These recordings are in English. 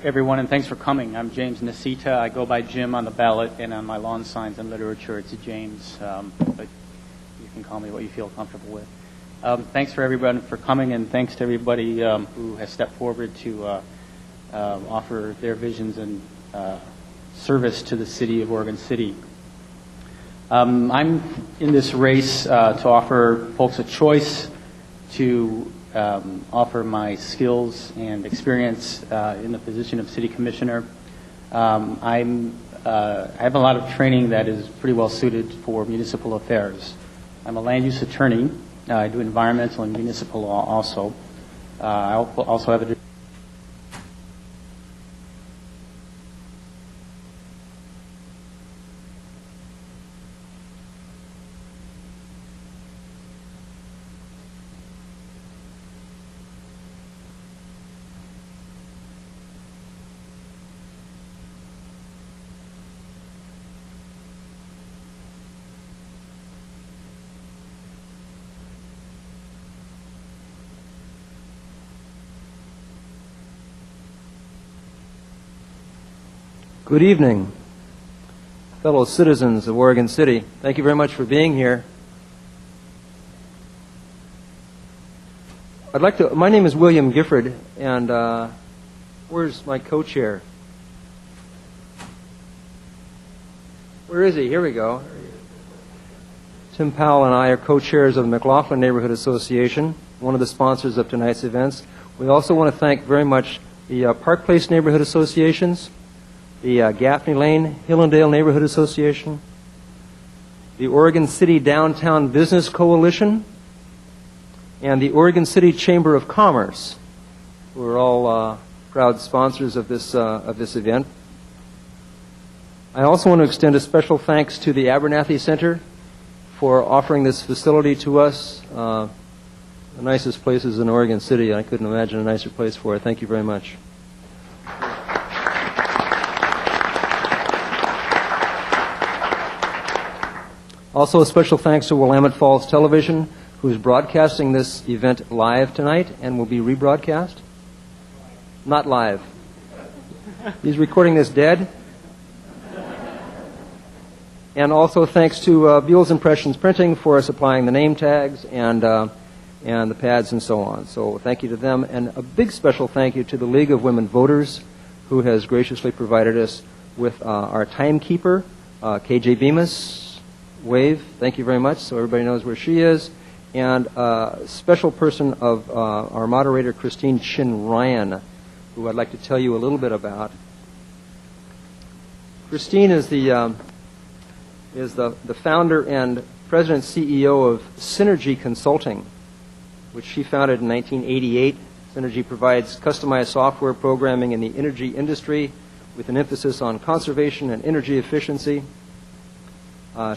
everyone, and thanks for coming. I'm James Nasita. I go by Jim on the ballot, and on my lawn signs and literature, it's James, but you can call me what you feel comfortable with. Thanks for everyone for coming, and thanks to everybody who has stepped forward to offer their visions and service to the city of Oregon City. I'm in this race to offer folks a choice to offer my skills and experience in the position of city commissioner. I have a lot of training that is pretty well suited for municipal affairs. I'm a land use attorney. I do environmental and municipal law also. I also have a Good evening, fellow citizens of Oregon City. Thank you very much for being here. My name is William Gifford, and where's my co-chair? Where is he? Here we go. Tim Powell and I are co-chairs of the McLaughlin Neighborhood Association, one of the sponsors of tonight's events. We also want to thank very much the Park Place Neighborhood Associations, the Gaffney Lane Hillendale Neighborhood Association, the Oregon City Downtown Business Coalition, and the Oregon City Chamber of Commerce, who are all proud sponsors of this event. I also want to extend a special thanks to the Abernathy Center for offering this facility to us. The nicest places in Oregon City. I couldn't imagine a nicer place for it. Thank you very much. Also, a special thanks to Willamette Falls Television, who is broadcasting this event live tonight and will be rebroadcast. Not live. He's recording this dead. And also thanks to Buell's Impressions Printing for supplying the name tags and the pads and so on. So thank you to them. And a big special thank you to the League of Women Voters, who has graciously provided us with our timekeeper, KJ Bemis. Wave, thank you very much, so everybody knows where she is. And a special person of our moderator, Christine Chin Ryan, who I'd like to tell you a little bit about. Christine is the founder and president CEO of Synergy Consulting, which she founded in 1988. Synergy provides customized software programming in the energy industry with an emphasis on conservation and energy efficiency.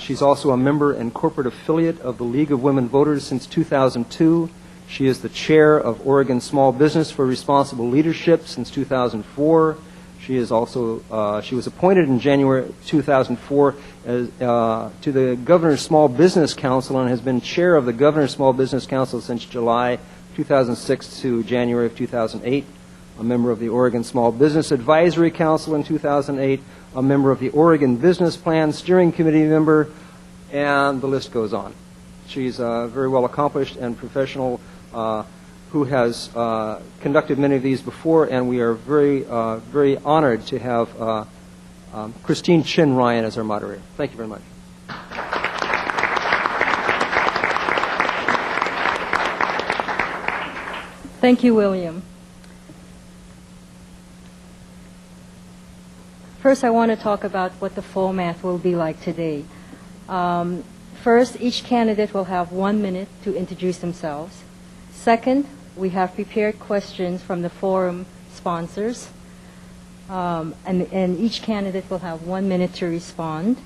She's also a member and corporate affiliate of the League of Women Voters since 2002. She is the chair of Oregon Small Business for Responsible Leadership since 2004. She is also she was appointed in January 2004 as, to the Governor's Small Business Council and has been chair of the Governor's Small Business Council since July 2006 to January of 2008. A member of the Oregon Small Business Advisory Council in 2008. A member of the Oregon Business Plan Steering Committee member, and the list goes on. She's very well accomplished and professional who has conducted many of these before, and we are very, very honored to have Christine Chin Ryan as our moderator. Thank you very much. Thank you, William. First, I want to talk about what the format will be like today. First, each candidate will have 1 minute to introduce themselves. Second, we have prepared questions from the forum sponsors, and each candidate will have 1 minute to respond.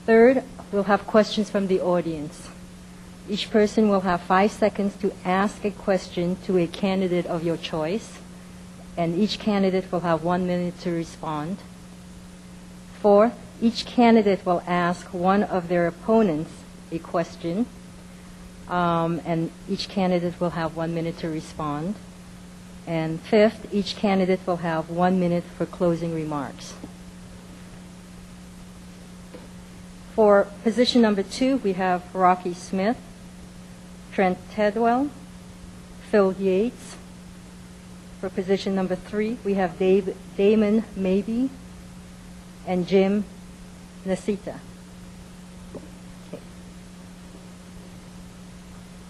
Third, we'll have questions from the audience. Each person will have 5 seconds to ask a question to a candidate of your choice, and each candidate will have 1 minute to respond. Fourth, each candidate will ask one of their opponents a question, and each candidate will have 1 minute to respond. And fifth, each candidate will have 1 minute for closing remarks. For position number 2, we have Rocky Smith, Trent Tidwell, Phil Yates. For position number 3, we have Damon Mabey and Jim Nasita. Okay.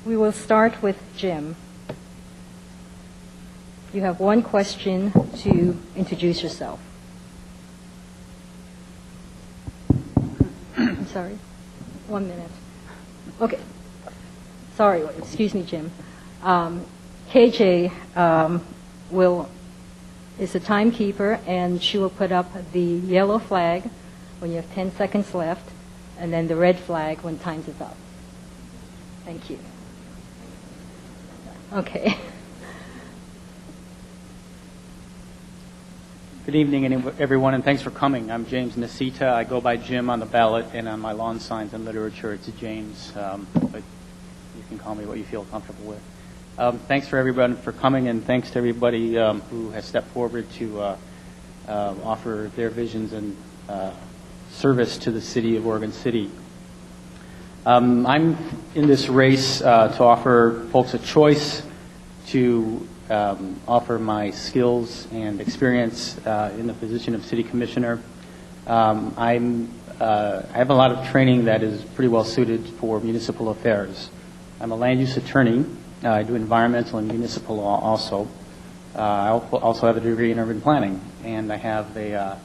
We will start with Jim. You have one question to introduce yourself. I'm sorry. 1 minute. Okay. Sorry. Excuse me, Jim. KJ is a timekeeper, and she will put up the yellow flag when you have 10 seconds left, and then the red flag when time's is up. Thank you. Okay. Good evening, everyone, and thanks for coming. I'm James Nasita. I go by Jim on the ballot, and on my lawn signs and literature, it's James, but you can call me what you feel comfortable with. Thanks for everyone for coming, and thanks to everybody who has stepped forward to offer their visions and service to the city of Oregon City. I'm in this race to offer folks a choice to offer my skills and experience in the position of city commissioner. I have a lot of training that is pretty well suited for municipal affairs. I'm a land use attorney. I do environmental and municipal law also. I also have a degree in urban planning, and I have a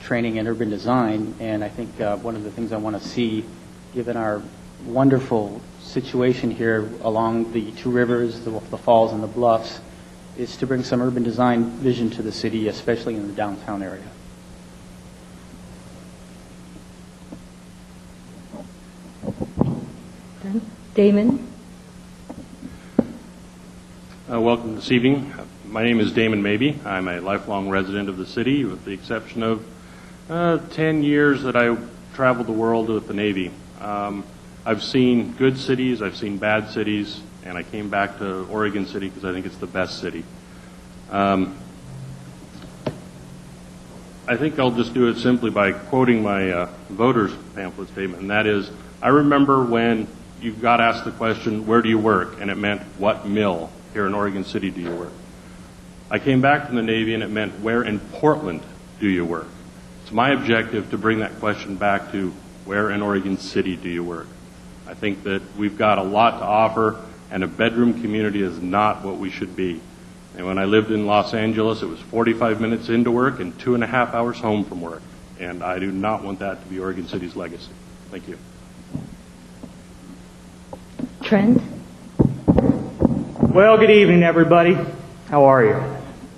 training in urban design. And I think one of the things I want to see, given our wonderful situation here along the two rivers, the falls and the bluffs, is to bring some urban design vision to the city, especially in the downtown area. Damon? Welcome this evening. My name is Damon Mabey. I'm a lifelong resident of the city, with the exception of 10 years that I traveled the world with the Navy. I've seen good cities, I've seen bad cities, and I came back to Oregon City because I think it's the best city. I think I'll just do it simply by quoting my voter's pamphlet statement, and that is, I remember when you got asked the question, where do you work? And it meant, what mill here in Oregon City do you work? I came back from the Navy and it meant, where in Portland do you work? It's my objective to bring that question back to, where in Oregon City do you work? I think that we've got a lot to offer, and a bedroom community is not what we should be. And when I lived in Los Angeles, it was 45 minutes into work and 2.5 hours home from work. And I do not want that to be Oregon City's legacy. Thank you. Trent? Well, good evening, everybody. How are you?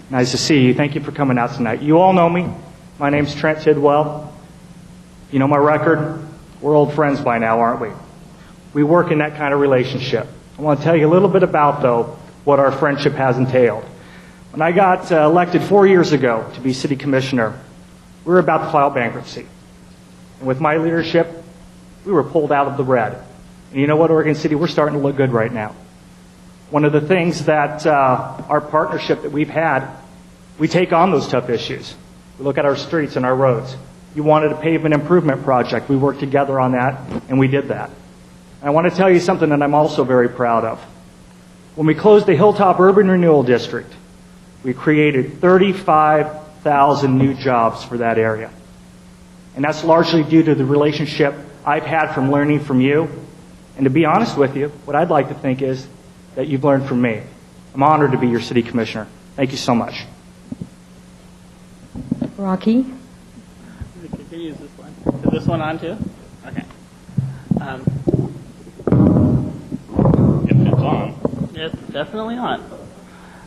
Nice to see you. Thank you for coming out tonight. You all know me. My name's Trent Tidwell. You know my record. We're old friends by now, aren't we? We work in that kind of relationship. I want to tell you a little bit about, though, what our friendship has entailed. When I got elected 4 years ago to be city commissioner, we were about to file bankruptcy. And with my leadership, we were pulled out of the red. And you know what, Oregon City, we're starting to look good right now. One of the things that our partnership that we've had, we take on those tough issues. We look at our streets and our roads. You wanted a pavement improvement project. We worked together on that, and we did that. And I want to tell you something that I'm also very proud of. When we closed the Hilltop Urban Renewal District, we created 35,000 new jobs for that area. And that's largely due to the relationship I've had from learning from you. And to be honest with you, what I'd like to think is that you've learned from me. I'm honored to be your city commissioner. Thank you so much. Rocky? Could you use this one? Is this one on too? Okay. If it's on. It's definitely on.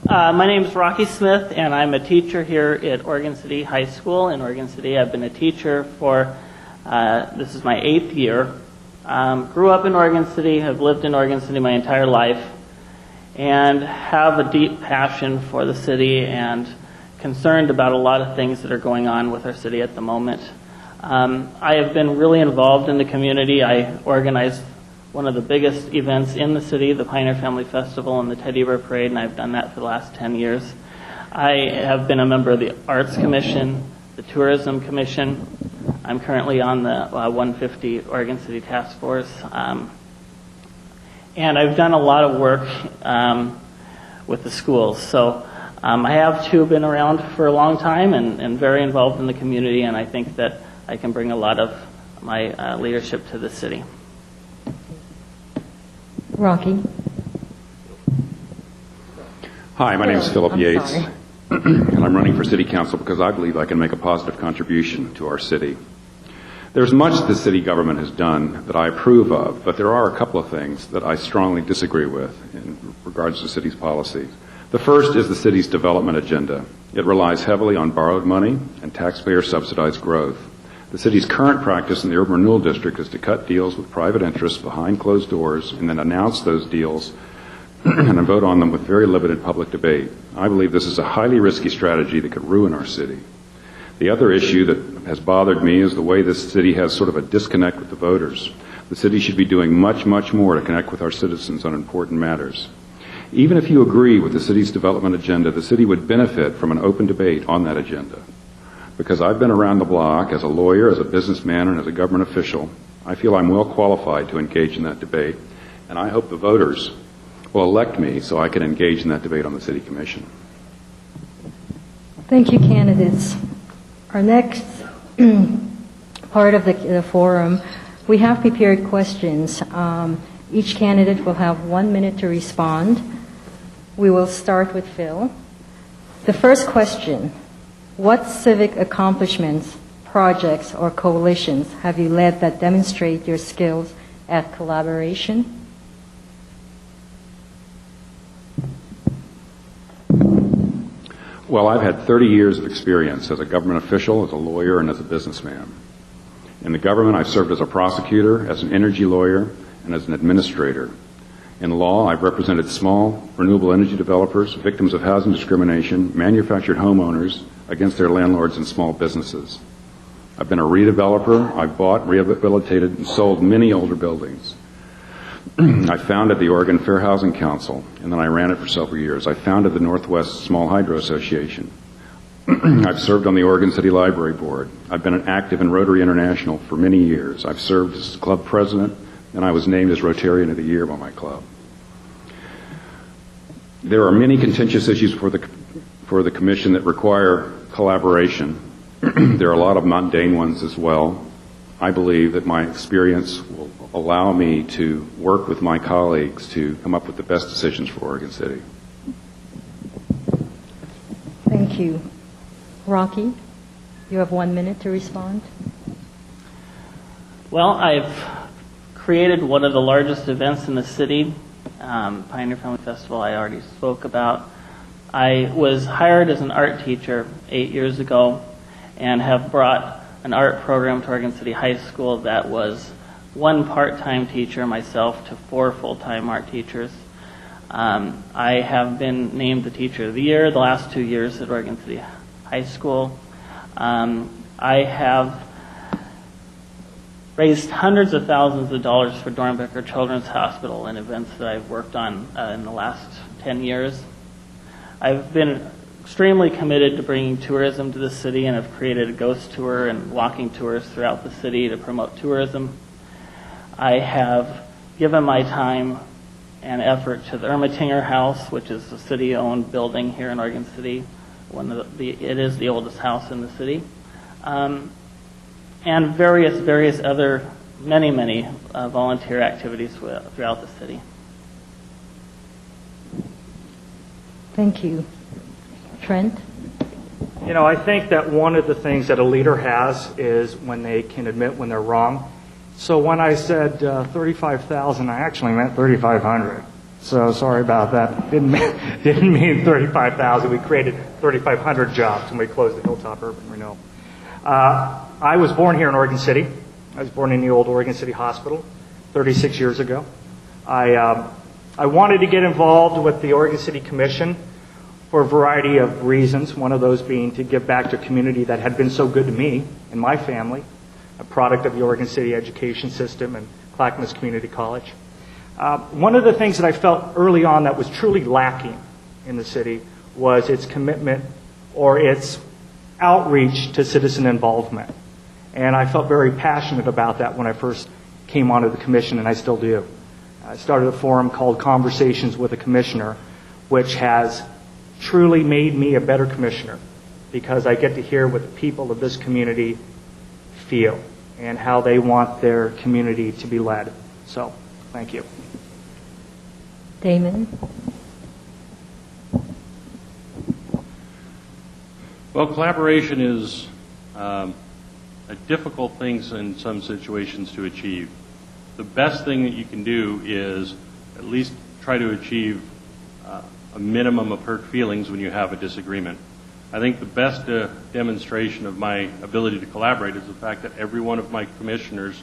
My name is Rocky Smith, and I'm a teacher here at Oregon City High School in Oregon City. I've been a teacher for, this is my 8th year. Grew up in Oregon City, have lived in Oregon City my entire life, and have a deep passion for the city and concerned about a lot of things that are going on with our city at the moment. I have been really involved in the community. I organized one of the biggest events in the city, the Pioneer Family Festival and the Teddy Bear Parade, and I've done that for the last 10 years. I have been a member of the Arts Commission, the Tourism Commission. I'm currently on the 150 Oregon City Task Force. And I've done a lot of work with the schools. So I have too been around for a long time and very involved in the community, and I think that I can bring a lot of my leadership to the city. Rocky. Hi, my name is Philip I'm Yates, sorry. and I'm running for City Council because I believe I can make a positive contribution to our city. There's much the city government has done that I approve of, but there are a couple of things that I strongly disagree with in regards to the city's policies. The first is the city's development agenda. It relies heavily on borrowed money and taxpayer-subsidized growth. The city's current practice in the urban renewal district is to cut deals with private interests behind closed doors and then announce those deals and then vote on them with very limited public debate. I believe this is a highly risky strategy that could ruin our city. The other issue that has bothered me is the way this city has sort of a disconnect with the voters. The city should be doing much, much more to connect with our citizens on important matters. Even if you agree with the city's development agenda, the city would benefit from an open debate on that agenda. Because I've been around the block as a lawyer, as a businessman, and as a government official, I feel I'm well qualified to engage in that debate, and I hope the voters will elect me so I can engage in that debate on the City Commission. Thank you, candidates. Our next part of the forum, we have prepared questions. Each candidate will have 1 minute to respond. We will start with Phil. The first question: what civic accomplishments, projects, or coalitions have you led that demonstrate your skills at collaboration? Well, I've had 30 years of experience as a government official, as a lawyer, and as a businessman. In the government, I've served as a prosecutor, as an energy lawyer, and as an administrator. In law, I've represented small renewable energy developers, victims of housing discrimination, manufactured homeowners against their landlords and small businesses. I've been a redeveloper. I've bought, rehabilitated, and sold many older buildings. I founded the Oregon Fair Housing Council, and then I ran it for several years. I founded the Northwest Small Hydro Association. I've served on the Oregon City Library Board. I've been active in Rotary International for many years. I've served as club president, and I was named as Rotarian of the Year by my club. There are many contentious issues for the Commission that require collaboration. There are a lot of mundane ones as well. I believe that my experience will allow me to work with my colleagues to come up with the best decisions for Oregon City. Thank you. Rocky, you have 1 minute to respond. Well, I've created one of the largest events in the city, Pioneer Family Festival I already spoke about. I was hired as an art teacher 8 years ago and have brought an art program to Oregon City High School that was 1 part-time teacher, myself, to 4 full-time art teachers. I have been named the Teacher of the Year the last 2 years at Oregon City High School. I have raised hundreds of thousands of dollars for Dornbecker Children's Hospital in events that I've worked on in the last 10 years. I've been extremely committed to bringing tourism to the city and have created a ghost tour and walking tours throughout the city to promote tourism. I have given my time and effort to the Ermatinger House, which is a city-owned building here in Oregon City. It is the oldest house in the city. And various other, many volunteer activities throughout the city. Thank you. Trent? You know, I think that one of the things that a leader has is when they can admit when they're wrong. So when I said 35,000, I actually meant 3,500. So sorry about that. Didn't mean 35,000. We created 3,500 jobs when we closed the Hilltop Urban Renewal. I was born here in Oregon City. I was born in the old Oregon City Hospital 36 years ago. I wanted to get involved with the Oregon City Commission for a variety of reasons, one of those being to give back to a community that had been so good to me and my family, a product of the Oregon City education system and Clackamas Community College. One of the things that I felt early on that was truly lacking in the city was its commitment or its outreach to citizen involvement. And I felt very passionate about that when I first came onto the commission, and I still do. I started a forum called Conversations with a Commissioner, which has truly made me a better commissioner because I get to hear what the people of this community feel and how they want their community to be led. So, thank you. Damon? Well, collaboration is a difficult thing in some situations to achieve. The best thing that you can do is at least try to achieve a minimum of hurt feelings when you have a disagreement. I think the best demonstration of my ability to collaborate is the fact that every one of my commissioners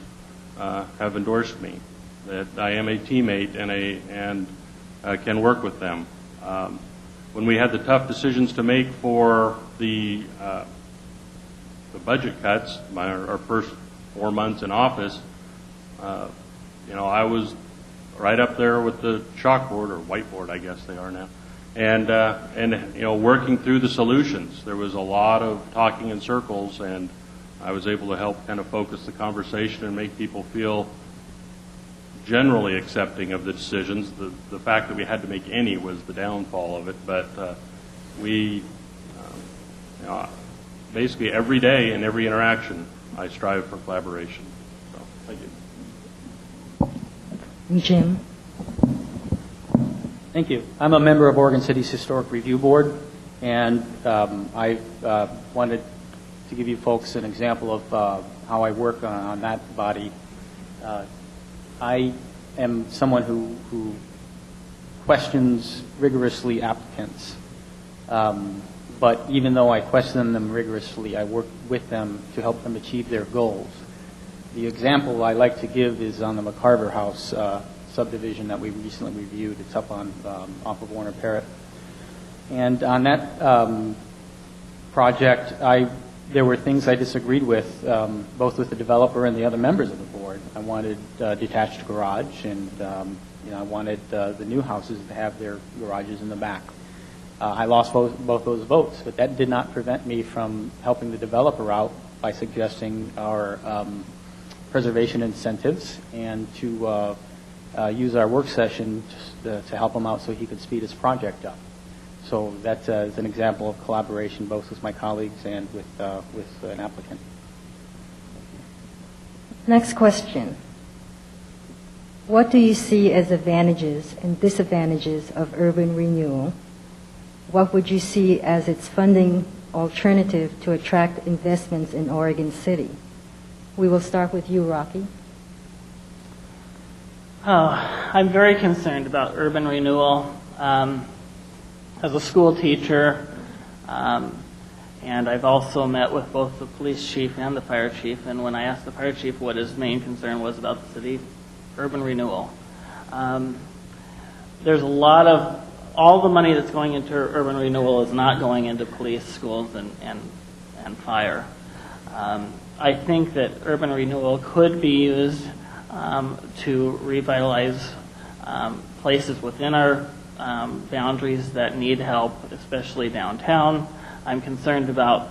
have endorsed me, that I am a teammate and can work with them. When we had the tough decisions to make for the budget cuts, our first 4 months in office, I was right up there with the chalkboard or whiteboard, I guess they are now, and working through the solutions. There was a lot of talking in circles, and I was able to help kind of focus the conversation and make people feel generally accepting of the decisions. The fact that we had to make any was the downfall of it, but we basically every day in every interaction I strive for collaboration. So, thank you. Jim? Thank you. I'm a member of Oregon City's Historic Review Board, and I wanted to give you folks an example of how I work on that body. I am someone who questions rigorously applicants, but even though I question them rigorously, I work with them to help them achieve their goals. The example I like to give is on the McCarver House subdivision that we recently reviewed. It's up on off of Warner Parrott. And on that project, there were things I disagreed with, both with the developer and the other members of the board. I wanted a detached garage, and I wanted the new houses to have their garages in the back. I lost both those votes, but that did not prevent me from helping the developer out by suggesting our preservation incentives and to use our work session to help him out so he could speed his project up. So that's an example of collaboration both with my colleagues and with an applicant. Next question. What do you see as advantages and disadvantages of urban renewal? What would you see as its funding alternative to attract investments in Oregon City? We will start with you, Rocky. I'm very concerned about urban renewal. As a school teacher, and I've also met with both the police chief and the fire chief, and when I asked the fire chief what his main concern was about the city, urban renewal. There's a lot of, all the money that's going into urban renewal is not going into police, schools, and fire. I think that urban renewal could be used to revitalize places within our boundaries that need help, especially downtown. I'm concerned about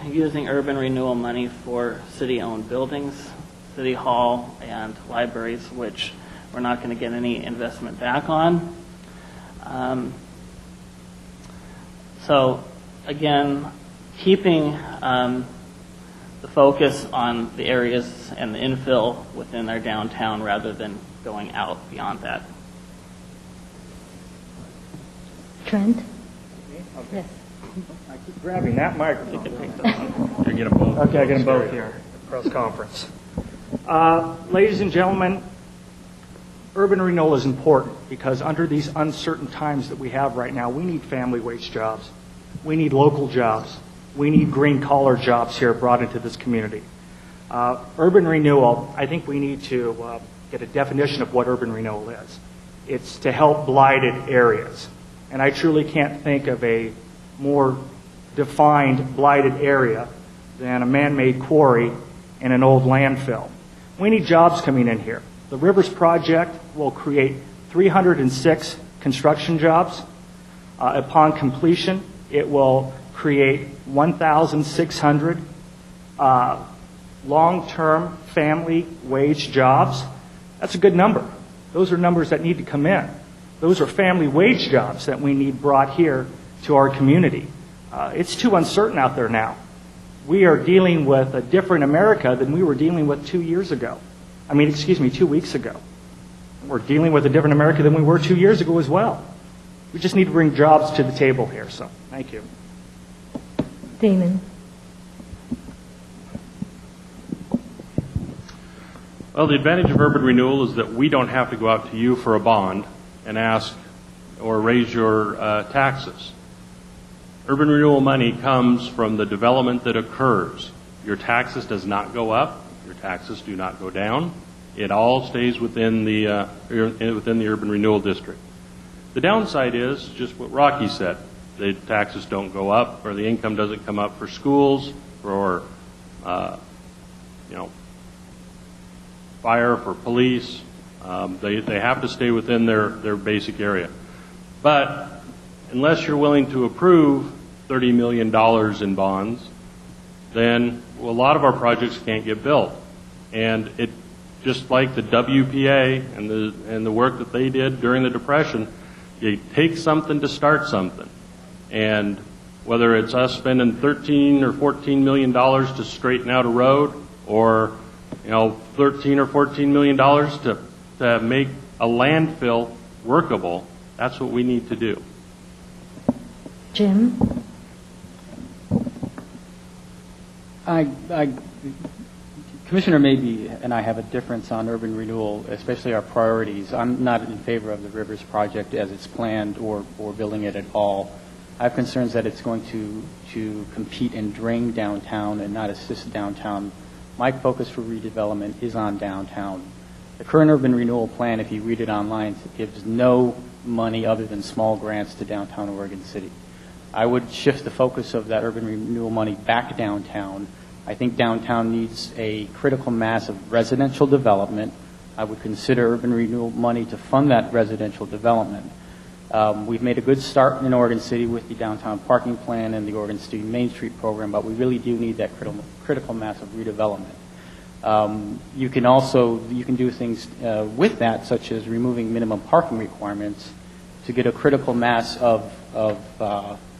using urban renewal money for city-owned buildings, City Hall and libraries, which we're not going to get any investment back on. So again, keeping the focus on the areas and the infill within our downtown rather than going out beyond that. Trent? Yes. I keep grabbing that microphone. You get them both. Okay, I get them both here. Press conference. Ladies and gentlemen, urban renewal is important because under these uncertain times that we have right now, we need family wage jobs. We need local jobs. We need green-collar jobs here brought into this community. Urban renewal, I think we need to get a definition of what urban renewal is. It's to help blighted areas. And I truly can't think of a more defined blighted area than a man-made quarry and an old landfill. We need jobs coming in here. The Rivers Project will create 306 construction jobs. Upon completion, it will create 1,600 long-term family wage jobs. That's a good number. Those are numbers that need to come in. Those are family wage jobs that we need brought here to our community. It's too uncertain out there now. We are dealing with a different America than we were dealing with 2 weeks ago. We're dealing with a different America than we were 2 years ago as well. We just need to bring jobs to the table here. So, thank you. Damon. Well, the advantage of urban renewal is that we don't have to go out to you for a bond and ask or raise your taxes. Urban renewal money comes from the development that occurs. Your taxes does not go up. Your taxes do not go down. It all stays within the urban renewal district. The downside is just what Rocky said. The taxes don't go up, or the income doesn't come up for schools, for fire, for police. They have to stay within their basic area. But unless you're willing to approve $30 million in bonds, then a lot of our projects can't get built. And it, just like the WPA and the work that they did during the Depression, you take something to start something. And whether it's us spending $13 or $14 million to straighten out a road, or $13 or $14 million to make a landfill workable, that's what we need to do. Jim? Commissioner Mabee and I have a difference on urban renewal, especially our priorities. I'm not in favor of the Rivers Project as it's planned or building it at all. I have concerns that it's going to compete and drain downtown and not assist downtown. My focus for redevelopment is on downtown. The current urban renewal plan, if you read it online, gives no money other than small grants to downtown Oregon City. I would shift the focus of that urban renewal money back downtown. I think downtown needs a critical mass of residential development. I would consider urban renewal money to fund that residential development. We've made a good start in Oregon City with the downtown parking plan and the Oregon City Main Street program, but we really do need that critical mass of redevelopment. You can do things with that, such as removing minimum parking requirements to get a critical mass of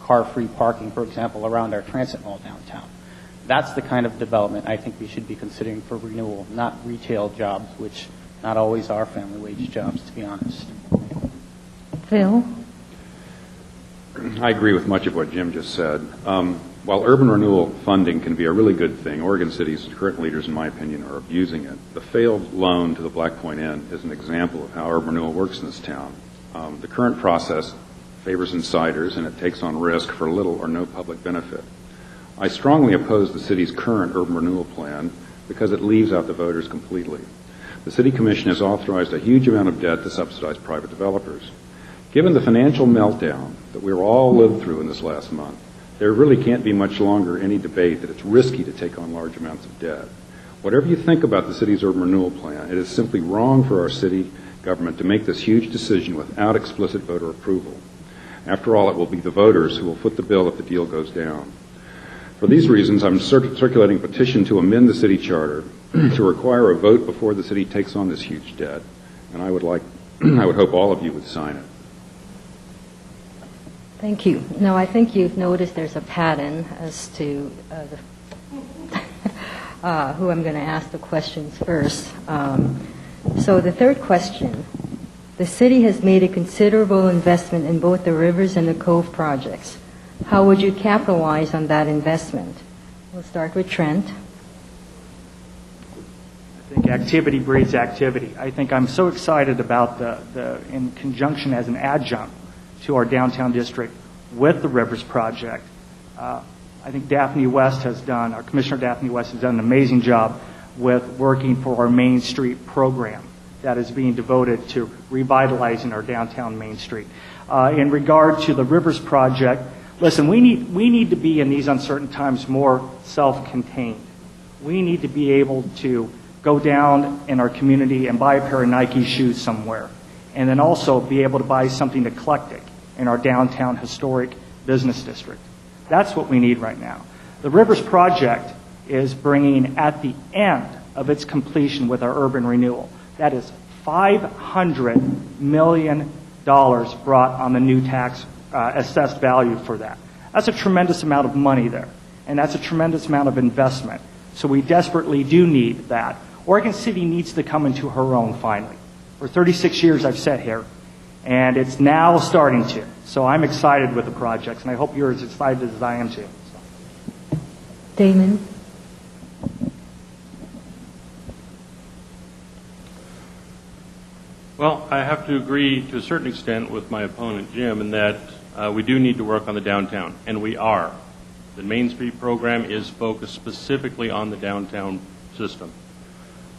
car-free parking, for example, around our transit mall downtown. That's the kind of development I think we should be considering for renewal, not retail jobs, which not always are family wage jobs, to be honest. Phil? I agree with much of what Jim just said. While urban renewal funding can be a really good thing, Oregon City's current leaders, in my opinion, are abusing it. The failed loan to the Black Point Inn is an example of how urban renewal works in this town. The current process favors insiders, and it takes on risk for little or no public benefit. I strongly oppose the city's current urban renewal plan because it leaves out the voters completely. The City Commission has authorized a huge amount of debt to subsidize private developers. Given the financial meltdown that we've all lived through in this last month, there really can't be much longer any debate that it's risky to take on large amounts of debt. Whatever you think about the city's urban renewal plan, it is simply wrong for our city government to make this huge decision without explicit voter approval. After all, it will be the voters who will foot the bill if the deal goes down. For these reasons, I'm circulating a petition to amend the city charter to require a vote before the city takes on this huge debt, and I would hope all of you would sign it. Thank you. Now, I think you've noticed there's a pattern as to who I'm going to ask the questions first. So the third question, the city has made a considerable investment in both the Rivers and the Cove projects. How would you capitalize on that investment? We'll start with Trent. I think activity breeds activity. I think I'm so excited about the in conjunction as an adjunct to our downtown district with the Rivers Project. I think our Commissioner Daphne West has done an amazing job with working for our Main Street program that is being devoted to revitalizing our downtown Main Street. In regard to the Rivers Project, listen, we need to be in these uncertain times more self-contained. We need to be able to go down in our community and buy a pair of Nike shoes somewhere, and then also be able to buy something eclectic in our downtown historic business district. That's what we need right now. The Rivers Project is bringing, at the end of its completion with our urban renewal, that is $500 million brought on the new tax assessed value for that. That's a tremendous amount of money there, and that's a tremendous amount of investment. So we desperately do need that. Oregon City needs to come into her own finally. For 36 years I've sat here, and it's now starting to. So I'm excited with the projects, and I hope you're as excited as I am too. Damon? Well, I have to agree to a certain extent with my opponent, Jim, in that we do need to work on the downtown, and we are. The Main Street program is focused specifically on the downtown system.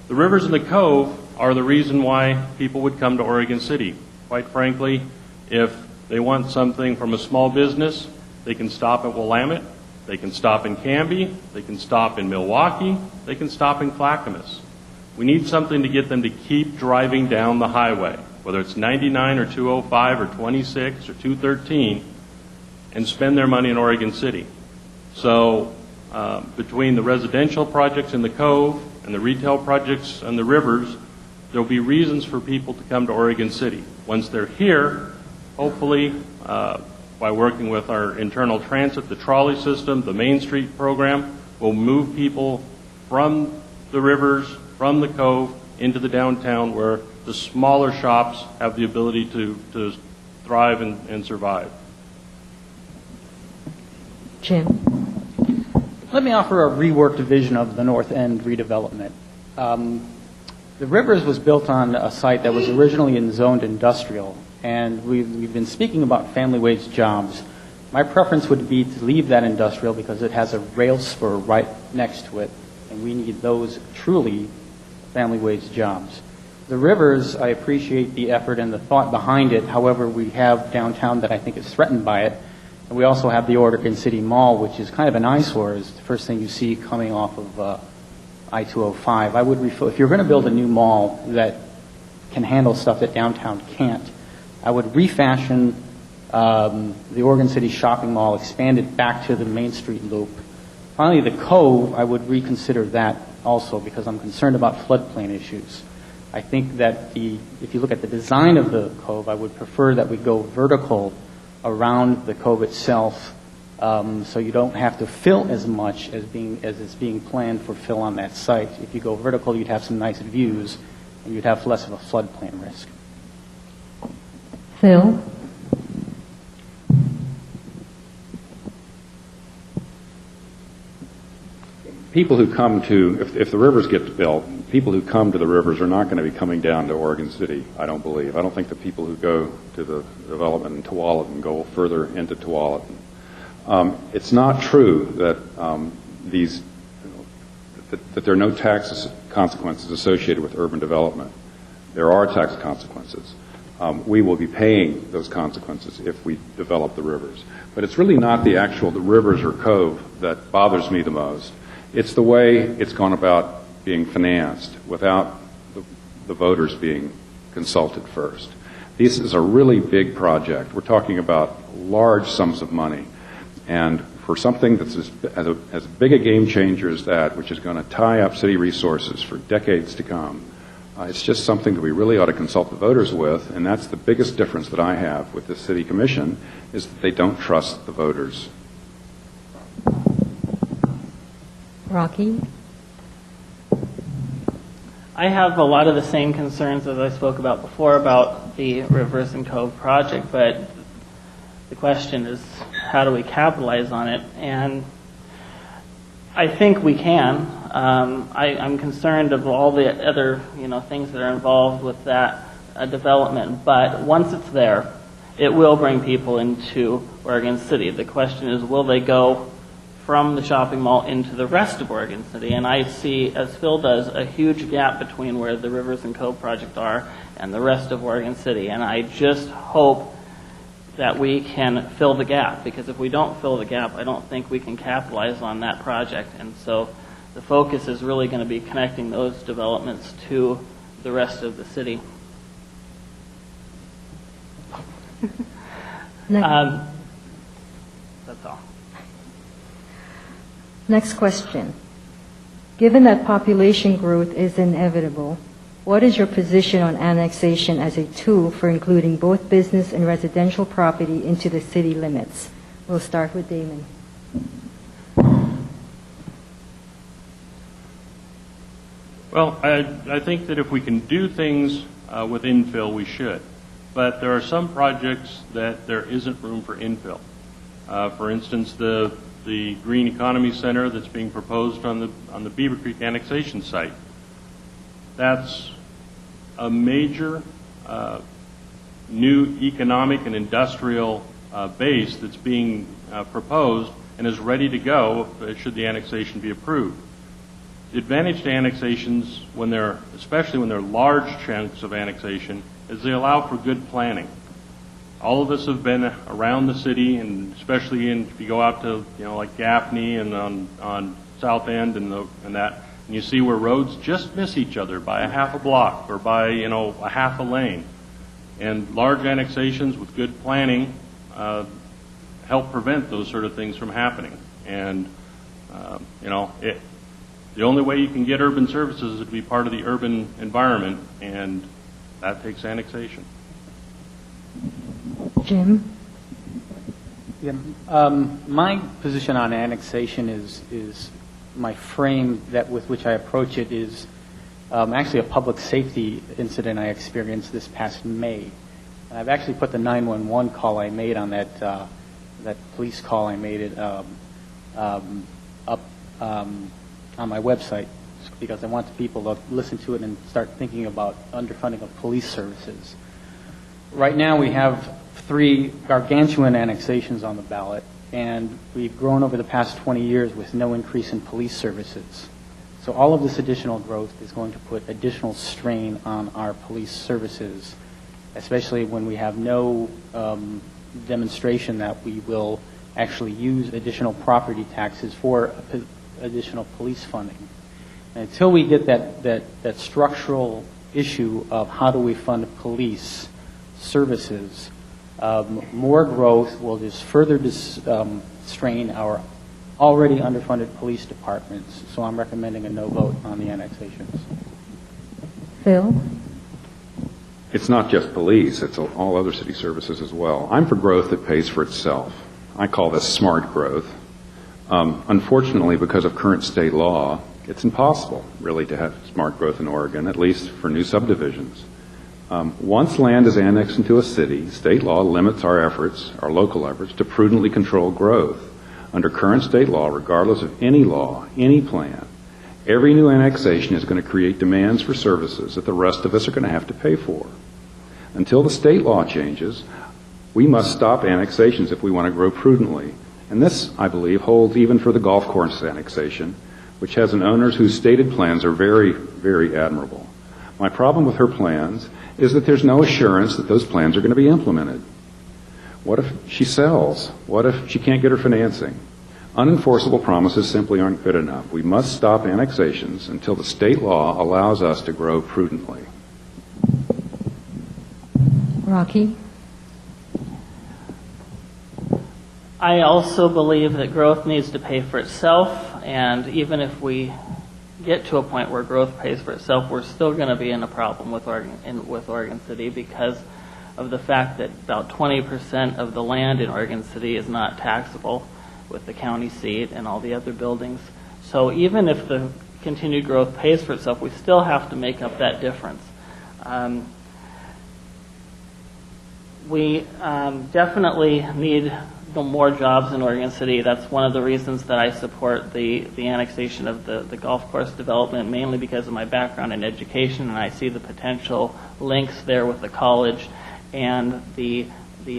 The rivers and the cove are the reason why people would come to Oregon City. Quite frankly, if they want something from a small business, they can stop at Willamette, they can stop in Canby, they can stop in Milwaukee, they can stop in Clackamas. We need something to get them to keep driving down the highway, whether it's 99 or 205 or 26 or 213, and spend their money in Oregon City. So between the residential projects in the Cove and the retail projects and the rivers, there will be reasons for people to come to Oregon City. Once they're here, hopefully, by working with our internal transit, the trolley system, the Main Street program, will move people from the rivers, from the Cove, into the downtown where the smaller shops have the ability to thrive and survive. Jim? Let me offer a reworked vision of the North End redevelopment. The Rivers was built on a site that was originally zoned industrial, and we've been speaking about family wage jobs. My preference would be to leave that industrial because it has a rail spur right next to it, and we need those truly family wage jobs. The Rivers, I appreciate the effort and the thought behind it. However, we have downtown that I think is threatened by it. And we also have the Oregon City Mall, which is kind of an eyesore. It's the first thing you see coming off of I-205. I would if you're going to build a new mall that can handle stuff that downtown can't, I would refashion the Oregon City shopping mall, expand it back to the Main Street loop. Finally, the Cove, I would reconsider that also because I'm concerned about floodplain issues. I think that if you look at the design of the Cove, I would prefer that we go vertical around the Cove itself, so you don't have to fill as much as is being planned for fill on that site. If you go vertical, you'd have some nice views, and you'd have less of a floodplain risk. Phil? People who come to, if the rivers get built, people who come to the rivers are not going to be coming down to Oregon City, I don't believe. I don't think the people who go to the development in Tualatin go further into Tualatin. It's not true that that there are no tax consequences associated with urban development. There are tax consequences. We will be paying those consequences if we develop the rivers. But it's really not the rivers or Cove that bothers me the most. It's the way it's gone about being financed without the voters being consulted first. This is a really big project. We're talking about large sums of money. And for something that's as big a game changer as that, which is going to tie up city resources for decades to come, it's just something that we really ought to consult the voters with. And that's the biggest difference that I have with the city commission, is that they don't trust the voters. Rocky? I have a lot of the same concerns as I spoke about before about the Rivers and Cove project, but the question is, how do we capitalize on it? And I think we can. I'm concerned of all the other, things that are involved with that development. But once it's there, it will bring people into Oregon City. The question is, will they go from the shopping mall into the rest of Oregon City? And I see, as Phil does, a huge gap between where the Rivers and Cove project are and the rest of Oregon City. And I just hope that we can fill the gap, because if we don't fill the gap, I don't think we can capitalize on that project. And so the focus is really going to be connecting those developments to the rest of the city. Next, That's all. next question. Given that population growth is inevitable, what is your position on annexation as a tool for including both business and residential property into the city limits? We'll start with Damon. Well, I think that if we can do things with infill, we should. But there are some projects that there isn't room for infill. For instance, the Green Economy Center that's being proposed on the Beaver Creek annexation site. That's a major new economic and industrial base that's being proposed and is ready to go should the annexation be approved. The advantage to annexations, especially when they're large chunks of annexation, is they allow for good planning. All of us have been around the city, and especially if you go out to like Gaffney and on South End and that, and you see where roads just miss each other by a half a block or by a half a lane. And large annexations with good planning help prevent those sort of things from happening. And the only way you can get urban services is to be part of the urban environment, and that takes annexation. Jim? Yeah, my position on annexation is my frame with which I approach it is actually a public safety incident I experienced this past May. And I've actually put the 911 call I made on that police call I made it up on my website because I want people to listen to it and start thinking about underfunding of police services. Right now we have 3 gargantuan annexations on the ballot, and we've grown over the past 20 years with no increase in police services. So all of this additional growth is going to put additional strain on our police services, especially when we have no demonstration that we will actually use additional property taxes for additional police funding. And until we get that structural issue of how do we fund police services, more growth will just further strain our already underfunded police departments. So I'm recommending a no vote on the annexations. Phil? It's not just police, it's all other city services as well. I'm for growth that pays for itself. I call this smart growth. Unfortunately, because of current state law, it's impossible really to have smart growth in Oregon, at least for new subdivisions. Once land is annexed into a city, state law limits our local efforts, to prudently control growth. Under current state law, regardless of any law, any plan, every new annexation is going to create demands for services that the rest of us are going to have to pay for. Until the state law changes, we must stop annexations if we want to grow prudently. And this, I believe, holds even for the golf course annexation, which has an owner whose stated plans are very, very admirable. My problem with her plans is that there's no assurance that those plans are going to be implemented. What if she sells? What if she can't get her financing? Unenforceable promises simply aren't good enough. We must stop annexations until the state law allows us to grow prudently. Rocky? I also believe that growth needs to pay for itself, and even if we get to a point where growth pays for itself, we're still going to be in a problem with Oregon City because of the fact that about 20% of the land in Oregon City is not taxable with the county seat and all the other buildings. So even if the continued growth pays for itself, we still have to make up that difference. We definitely need more jobs in Oregon City. That's one of the reasons that I support the annexation of the golf course development, mainly because of my background in education, and I see the potential links there with the college and the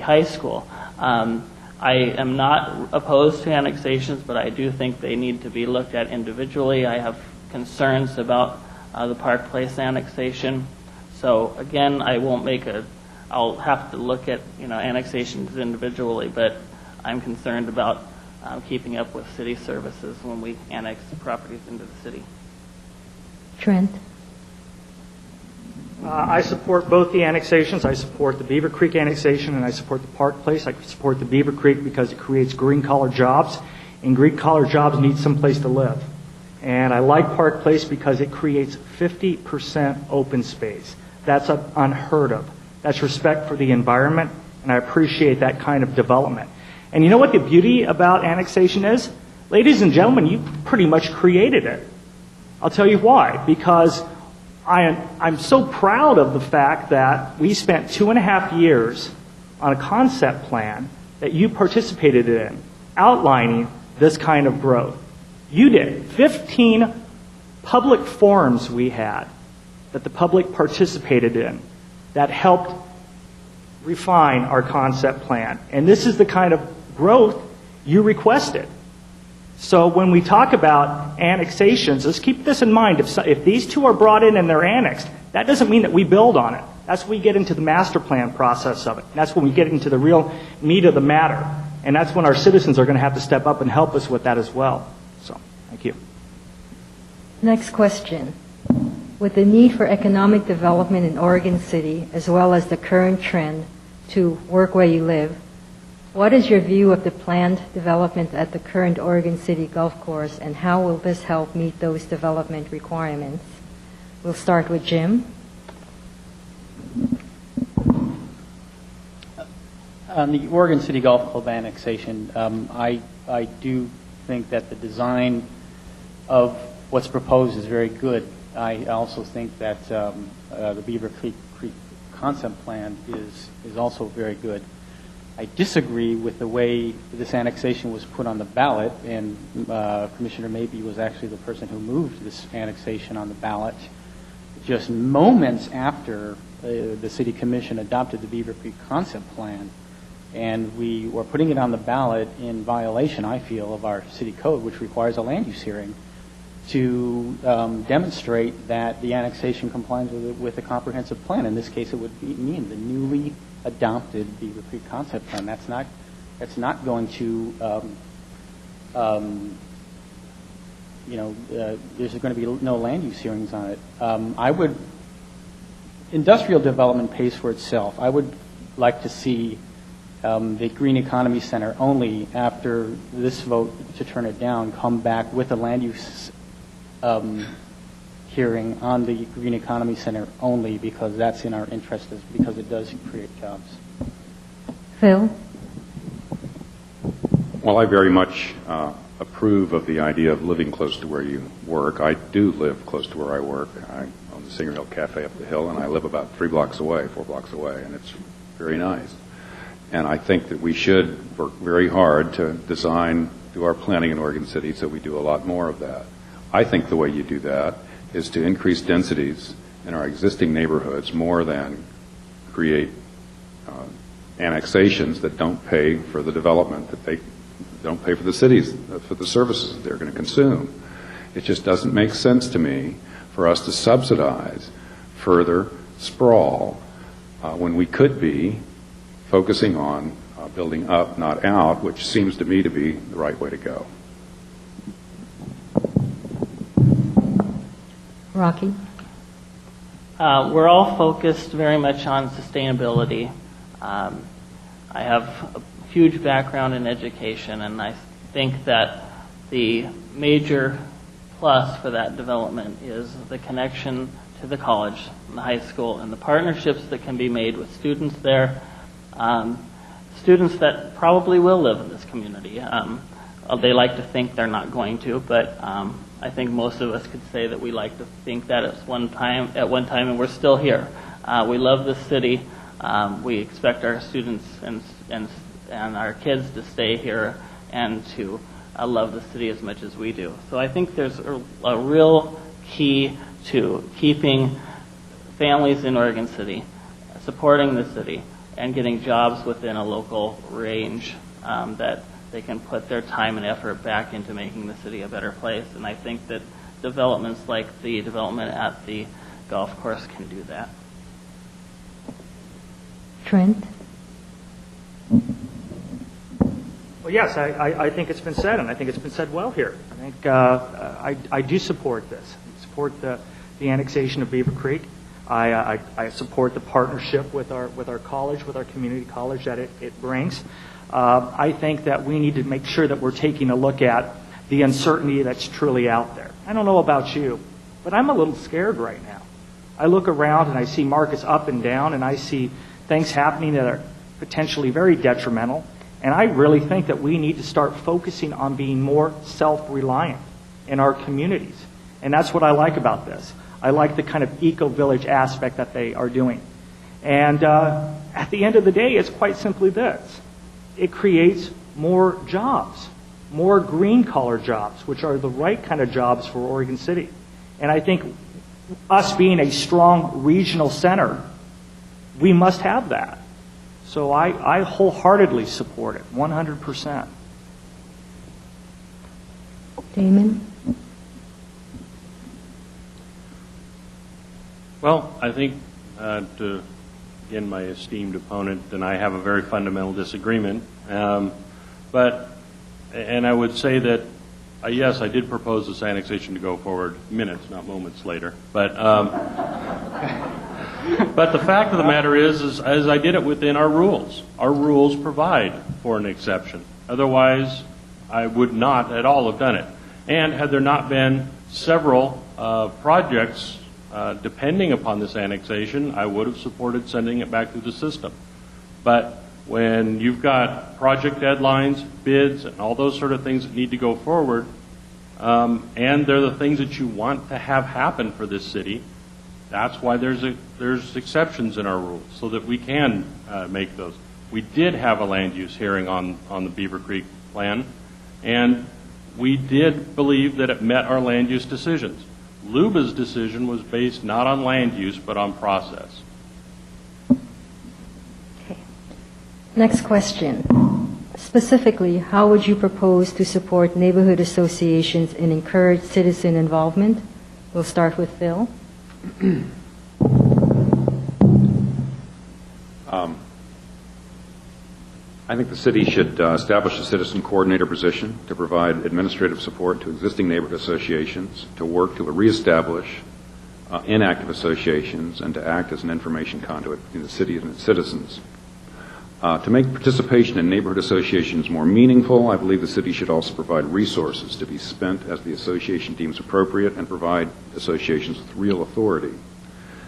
high school. I am not opposed to annexations, but I do think they need to be looked at individually. I have concerns about the Park Place annexation. So again, I'll have to look at annexations individually, but I'm concerned about keeping up with city services when we annex properties into the city. Trent? I support both the annexations. I support the Beaver Creek annexation, and I support the Park Place. I support the Beaver Creek because it creates green-collar jobs, and green-collar jobs need someplace to live. And I like Park Place because it creates 50% open space. That's unheard of. That's respect for the environment, and I appreciate that kind of development. And you know what the beauty about annexation is? Ladies and gentlemen, you pretty much created it. I'll tell you why. Because I'm so proud of the fact that we spent 2.5 years on a concept plan that you participated in, outlining this kind of growth. You did. 15 public forums we had that the public participated in that helped refine our concept plan. And this is the kind of growth you requested. So when we talk about annexations, let's keep this in mind. If these two are brought in and they're annexed, that doesn't mean that we build on it. That's when we get into the master plan process of it. That's when we get into the real meat of the matter. And that's when our citizens are going to have to step up and help us with that as well. So, thank you. Next question. With the need for economic development in Oregon City, as well as the current trend to work where you live, what is your view of the planned development at the current Oregon City Golf Course, and how will this help meet those development requirements? We'll start with Jim. On the Oregon City Golf Club annexation, I do think that the design of what's proposed is very good. I also think that the Beaver Creek concept plan is also very good. I disagree with the way this annexation was put on the ballot, and Commissioner Mabee was actually the person who moved this annexation on the ballot. Just moments after the City Commission adopted the Beaver Creek concept plan, and we were putting it on the ballot in violation, I feel, of our city code, which requires a land use hearing to demonstrate that the annexation complies with the comprehensive plan. In this case, it would mean the newly adopted Beaver Creek concept plan. That's not going to, there's going to be no land use hearings on it. Industrial development pays for itself. I would like to see the Green Economy Center only, after this vote to turn it down, come back with a land use hearing on the Green Economy Center only, because that's in our interest, because it does create jobs. Phil? Well, I very much approve of the idea of living close to where you work. I do live close to where I work. I own the Singer Hill Cafe up the hill, and I live about 4 blocks away, and it's very nice. And I think that we should work very hard to do our planning in Oregon City, so we do a lot more of that. I think the way you do that is to increase densities in our existing neighborhoods more than create annexations that don't pay for the development, that they don't pay for the cities, for the services that they're going to consume. It just doesn't make sense to me for us to subsidize further sprawl when we could be focusing on building up, not out, which seems to me to be the right way to go. Rocky? We're all focused very much on sustainability. I have a huge background in education, and I think that the major plus for that development is the connection to the college and the high school, and the partnerships that can be made with students there, students that probably will live in this community. They like to think they're not going to, but I think most of us could say that we like to think that at one time, and we're still here. We love this city. We expect our students and our kids to stay here and to love the city as much as we do. So I think there's a real key to keeping families in Oregon City, supporting the city, and getting jobs within a local range that they can put their time and effort back into making the city a better place. And I think that developments like the development at the golf course can do that. Trent? Well, yes, I think it's been said, and I think it's been said well here. I think I do support this. I support the annexation of Beaver Creek. I support the partnership with our college, with our community college that it brings. I think that we need to make sure that we're taking a look at the uncertainty that's truly out there. I don't know about you, but I'm a little scared right now. I look around and I see markets up and down, and I see things happening that are potentially very detrimental. And I really think that we need to start focusing on being more self-reliant in our communities. And that's what I like about this. I like the kind of eco-village aspect that they are doing. And at the end of the day, it's quite simply this. It creates more jobs, more green-collar jobs, which are the right kind of jobs for Oregon City. And I think us being a strong regional center, we must have that. So I wholeheartedly support it, 100%. Damon? Well, I think to again my esteemed opponent and I have a very fundamental disagreement. But I would say that yes, I did propose this annexation to go forward minutes, not moments later. But but the fact of the matter is I did it within our rules. Our rules provide for an exception. Otherwise, I would not at all have done it. And had there not been several projects depending upon this annexation, I would have supported sending it back through the system. But when you've got project deadlines, bids, and all those sort of things that need to go forward, and they're the things that you want to have happen for this city, that's why there's exceptions in our rules, so that we can make those. We did have a land use hearing on the Beaver Creek plan, and we did believe that it met our land use decisions. LUBA's decision was based not on land use, but on process. Okay. Next question. Specifically, how would you propose to support neighborhood associations and encourage citizen involvement? We'll start with Phil. I think the city should establish a citizen coordinator position to provide administrative support to existing neighborhood associations, to work to reestablish inactive associations, and to act as an information conduit between the city and its citizens. To make participation in neighborhood associations more meaningful, I believe the city should also provide resources to be spent as the association deems appropriate and provide associations with real authority.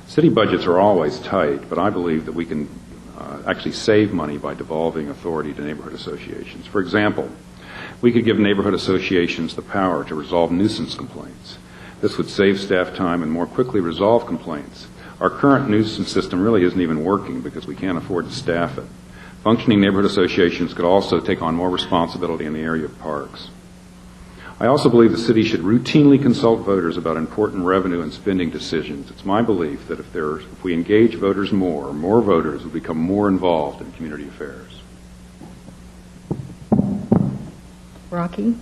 City budgets are always tight, but I believe that we can actually save money by devolving authority to neighborhood associations. For example, we could give neighborhood associations the power to resolve nuisance complaints. This would save staff time and more quickly resolve complaints. Our current nuisance system really isn't even working because we can't afford to staff it. Functioning neighborhood associations could also take on more responsibility in the area of parks. I also believe the city should routinely consult voters about important revenue and spending decisions. It's my belief that if we engage voters more voters will become more involved in community affairs. Rocky?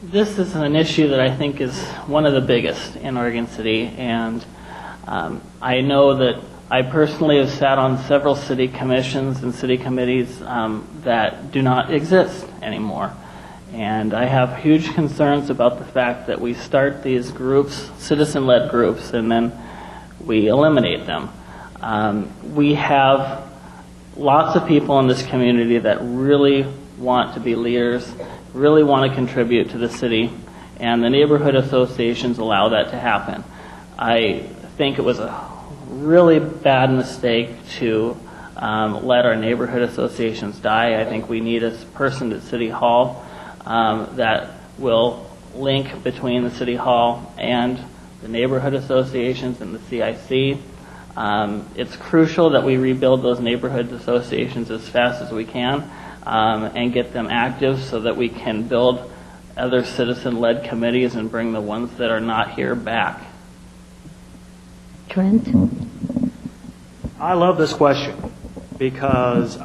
This is an issue that I think is one of the biggest in Oregon City, and I know that I personally have sat on several city commissions and city committees that do not exist anymore. And I have huge concerns about the fact that we start these groups, citizen-led groups, and then we eliminate them. We have lots of people in this community that really want to be leaders, really want to contribute to the city, and the neighborhood associations allow that to happen. I think it was a really bad mistake to let our neighborhood associations die. I think we need a person at City Hall that will link between the City Hall and the neighborhood associations and the CIC. It's crucial that we rebuild those neighborhood associations as fast as we can and get them active so that we can build other citizen-led committees and bring the ones that are not here back. Trent? I love this question because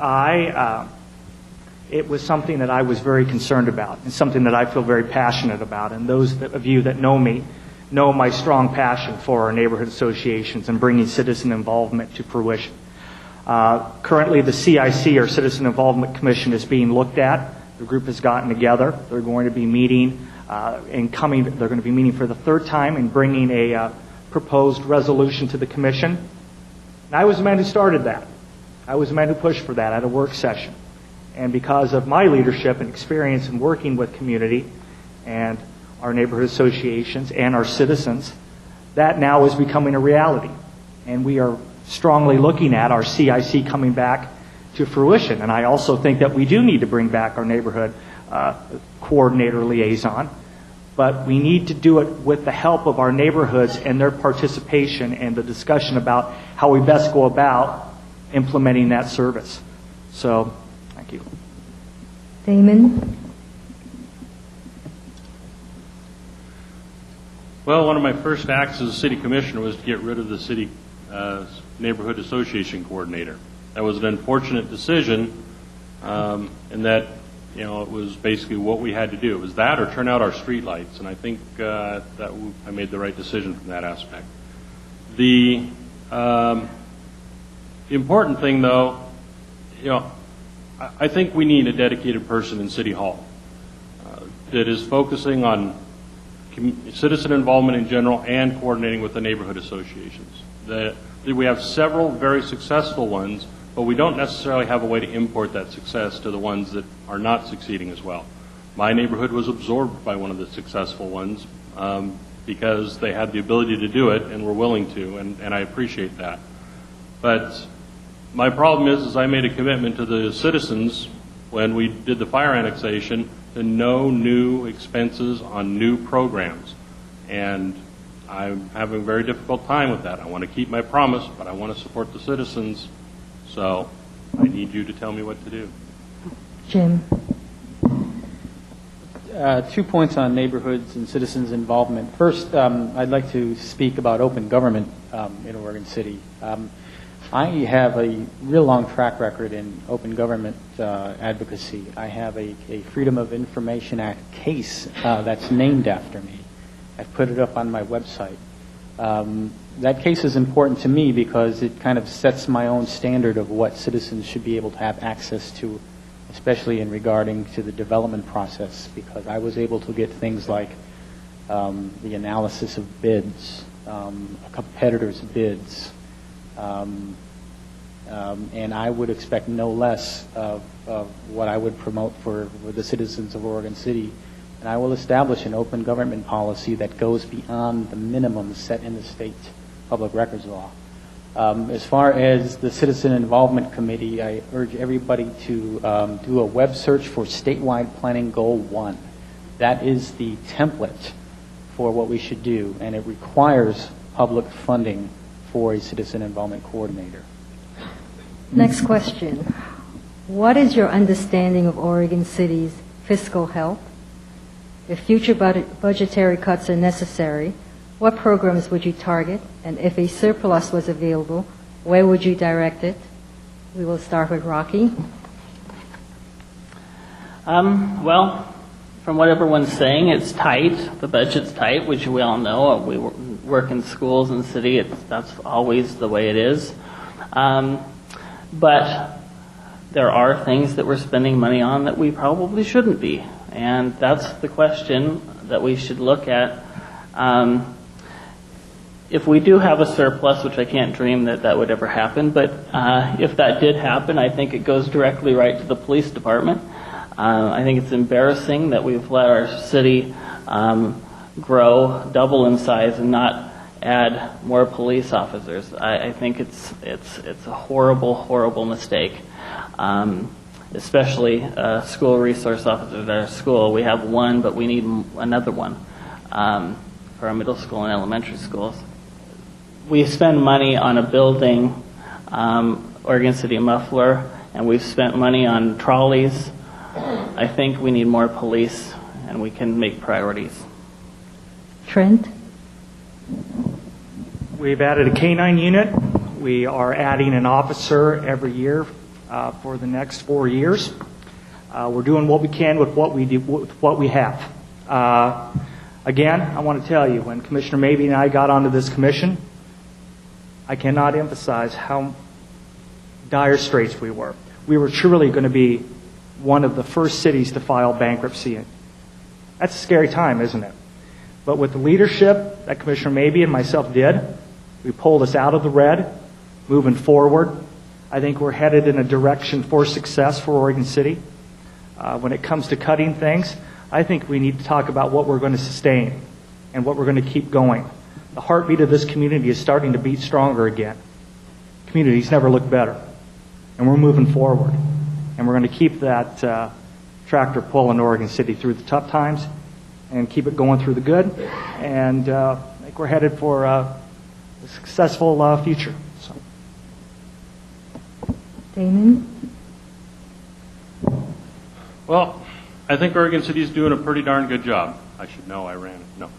it was something that I was very concerned about and something that I feel very passionate about. And those of you that know me know my strong passion for our neighborhood associations and bringing citizen involvement to fruition. Currently, the CIC, or Citizen Involvement Commission, is being looked at. The group has gotten together. They're going to be meeting they're going to be meeting for the third time and bringing a proposed resolution to the commission. And I was the man who started that. I was the man who pushed for that at a work session. And because of my leadership and experience in working with community and our neighborhood associations and our citizens, that now is becoming a reality. And we are strongly looking at our CIC coming back to fruition. And I also think that we do need to bring back our neighborhood coordinator liaison, but we need to do it with the help of our neighborhoods and their participation and the discussion about how we best go about implementing that service. So, thank you. Damon? Well, one of my first acts as a city commissioner was to get rid of the city neighborhood association coordinator. That was an unfortunate decision, in that, you know, it was basically what we had to do. It was that or turn out our street lights, and I think I made the right decision from that aspect. The important thing, though, you know, I think we need a dedicated person in City Hall that is focusing on citizen involvement in general and coordinating with the neighborhood associations. We have several very successful ones, but we don't necessarily have a way to import that success to the ones that are not succeeding as well. My neighborhood was absorbed by one of the successful ones because they had the ability to do it and were willing to, and I appreciate that. But my problem is I made a commitment to the citizens when we did the fire annexation to no new expenses on new programs. And I'm having a very difficult time with that. I want to keep my promise, but I want to support the citizens. So I need you to tell me what to do. Jim? 2 points on neighborhoods and citizens' involvement. First, I'd like to speak about open government in Oregon City. I have a real long track record in open government advocacy. I have a Freedom of Information Act case that's named after me. I've put it up on my website. That case is important to me because it kind of sets my own standard of what citizens should be able to have access to, especially in regarding to the development process, because I was able to get things like the analysis of bids, a competitor's bids, and I would expect no less of what I would promote for the citizens of Oregon City. And I will establish an open government policy that goes beyond the minimum set in the state public records law. As far as the Citizen Involvement Committee, I urge everybody to do a web search for Statewide Planning Goal 1. That is the template for what we should do, and it requires public funding for a Citizen Involvement Coordinator. Next question. What is your understanding of Oregon City's fiscal health? If future budgetary cuts are necessary, what programs would you target? And if a surplus was available, where would you direct it? We will start with Rocky. Well, from what everyone's saying, it's tight. The budget's tight, which we all know. We work in schools in the city. That's always the way it is. But there are things that we're spending money on that we probably shouldn't be. And that's the question that we should look at. If we do have a surplus, which I can't dream that would ever happen, but if that did happen, I think it goes directly right to the police department. I think it's embarrassing that we've let our city grow, double in size, and not add more police officers. I think it's a horrible, horrible mistake. Especially school resource officers at our school. We have one, but we need another one for our middle school and elementary schools. We spend money on a building, Oregon City Muffler, and we've spent money on trolleys. I think we need more police, and we can make priorities. Trent? We've added a K-9 unit. We are adding an officer every year for the next 4 years. We're doing what we can with what we have. Again, I want to tell you, when Commissioner Mabey and I got onto this commission, I cannot emphasize how dire straits we were. We were truly going to be one of the first cities to file bankruptcy. That's a scary time, isn't it? But with the leadership that Commissioner Mabee and myself did, we pulled us out of the red, moving forward. I think we're headed in a direction for success for Oregon City. When it comes to cutting things, I think we need to talk about what we're going to sustain and what we're going to keep going. The heartbeat of this community is starting to beat stronger again. Communities never look better. And we're moving forward. And we're going to keep that tractor pulling Oregon City through the tough times and keep it going through the good. And I think we're headed for a successful future. So. Damon? Well, I think Oregon City is doing a pretty darn good job. I should know, I ran it. No.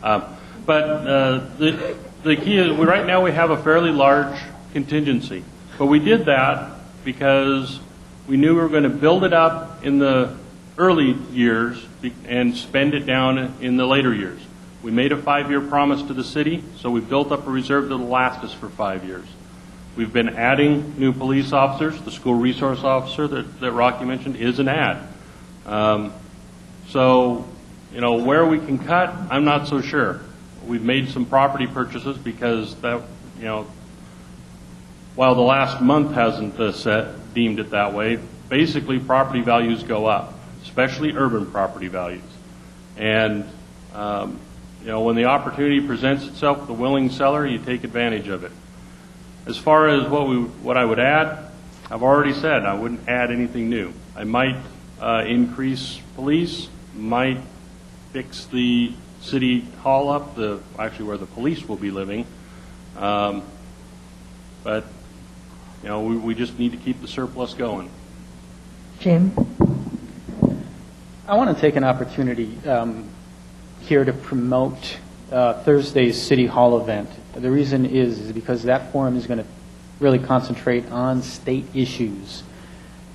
But the key is, right now we have a fairly large contingency. But we did that because we knew we were going to build it up in the early years and spend it down in the later years. We made a 5-year promise to the city, so we built up a reserve that will last us for 5 years. We've been adding new police officers. The school resource officer that Rocky mentioned is an add. So, where we can cut, I'm not so sure. We've made some property purchases because that, while the last month hasn't deemed it that way, basically property values go up, especially urban property values. And, when the opportunity presents itself with a willing seller, you take advantage of it. As far as what I would add, I've already said I wouldn't add anything new. I might increase police, might fix the city hall up, actually where the police will be living. But, we just need to keep the surplus going. Jim? I want to take an opportunity here to promote Thursday's City Hall event. The reason is because that forum is going to really concentrate on state issues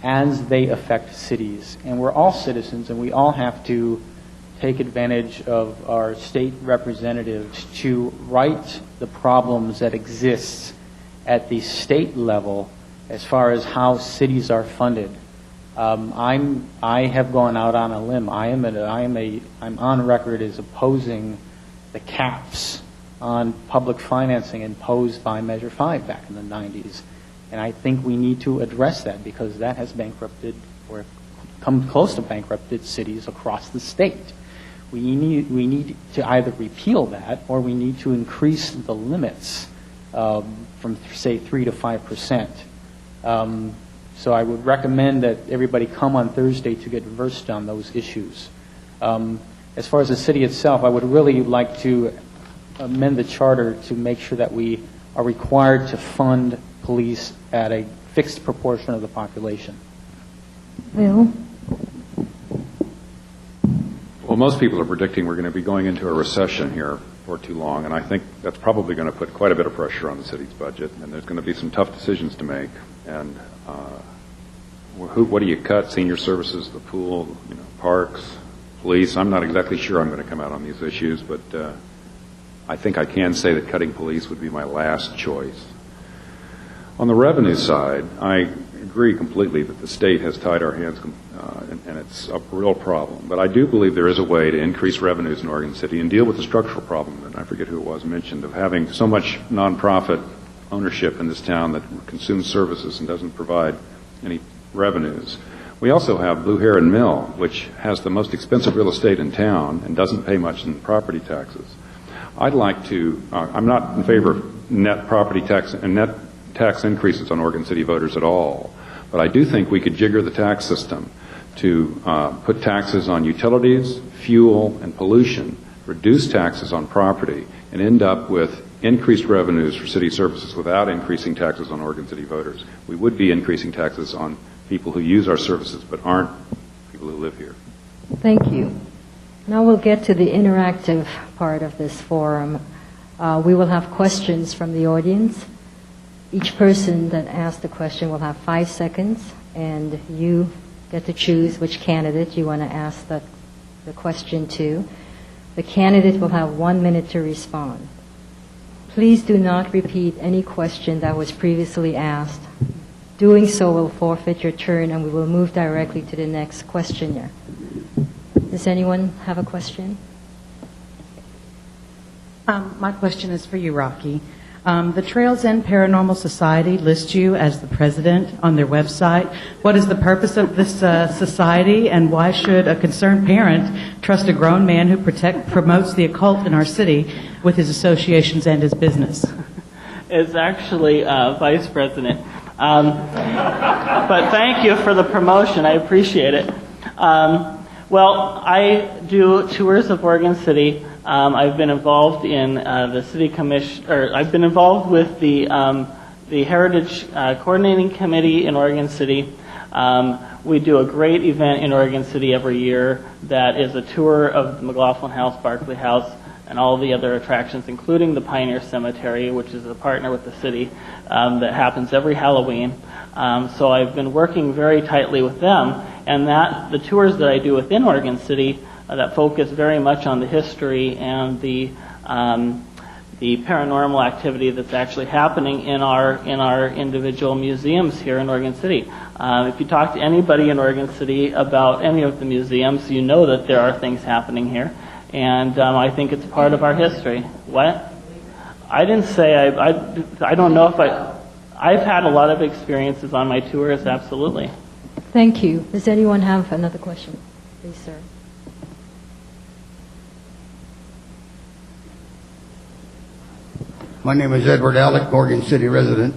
as they affect cities. And we're all citizens, and we all have to take advantage of our state representatives to right the problems that exist at the state level as far as how cities are funded. I have gone out on a limb. I'm on record as opposing the caps on public financing imposed by Measure 5 back in the 90s. And I think we need to address that because that has bankrupted or come close to bankrupted cities across the state. We need to either repeal that or we need to increase the limits from, say, 3 to 5%. So I would recommend that everybody come on Thursday to get versed on those issues. As far as the city itself, I would really like to amend the charter to make sure that we are required to fund police at a fixed proportion of the population. Will? Well, most people are predicting we're going to be going into a recession here for too long, and I think that's probably going to put quite a bit of pressure on the city's budget, and there's going to be some tough decisions to make. And what do you cut? Senior services, the pool, parks, police. I'm not exactly sure I'm going to come out on these issues, but I think I can say that cutting police would be my last choice. On the revenue side, I agree completely that the state has tied our hands, and it's a real problem. But I do believe there is a way to increase revenues in Oregon City and deal with the structural problem that I forget who it was mentioned of having so much nonprofit ownership in this town that consumes services and doesn't provide any revenues. We also have Blue Heron Mill, which has the most expensive real estate in town and doesn't pay much in property taxes. I'd like to, I'm not in favor of net property tax and net tax increases on Oregon City voters at all, but I do think we could jigger the tax system to put taxes on utilities, fuel, and pollution, reduce taxes on property, and end up with increased revenues for city services without increasing taxes on Oregon City voters. We would be increasing taxes on people who use our services but aren't people who live here. Thank you. Now we'll get to the interactive part of this forum. We will have questions from the audience. Each person that asks the question will have 5 seconds, and you get to choose which candidate you want to ask the question to. The candidate will have 1 minute to respond. Please do not repeat any question that was previously asked. Doing so will forfeit your turn, and we will move directly to the next questioner. Does anyone have a question? My question is for you, Rocky. The Trails End Paranormal Society lists you as the president on their website. What is the purpose of this society, and why should a concerned parent trust a grown man who promotes the occult in our city with his associations and his business? It's actually vice president. But thank you for the promotion. I appreciate it. Well, I do tours of Oregon City. I've been involved in the city commission, or I've been involved with the Heritage Coordinating Committee in Oregon City. We do a great event in Oregon City every year that is a tour of the McLaughlin House, Barclay House, and all the other attractions, including the Pioneer Cemetery, which is a partner with the city, that happens every Halloween. So I've been working very tightly with them, and the tours that I do within Oregon City that focus very much on the history and the paranormal activity that's actually happening in our individual museums here in Oregon City. If you talk to anybody in Oregon City about any of the museums, you know that there are things happening here, and I think it's part of our history. What? I didn't say I don't know if I've had a lot of experiences on my tours, absolutely. Thank you. Does anyone have another question? Please, sir. My name is Edward Alec, Oregon City resident.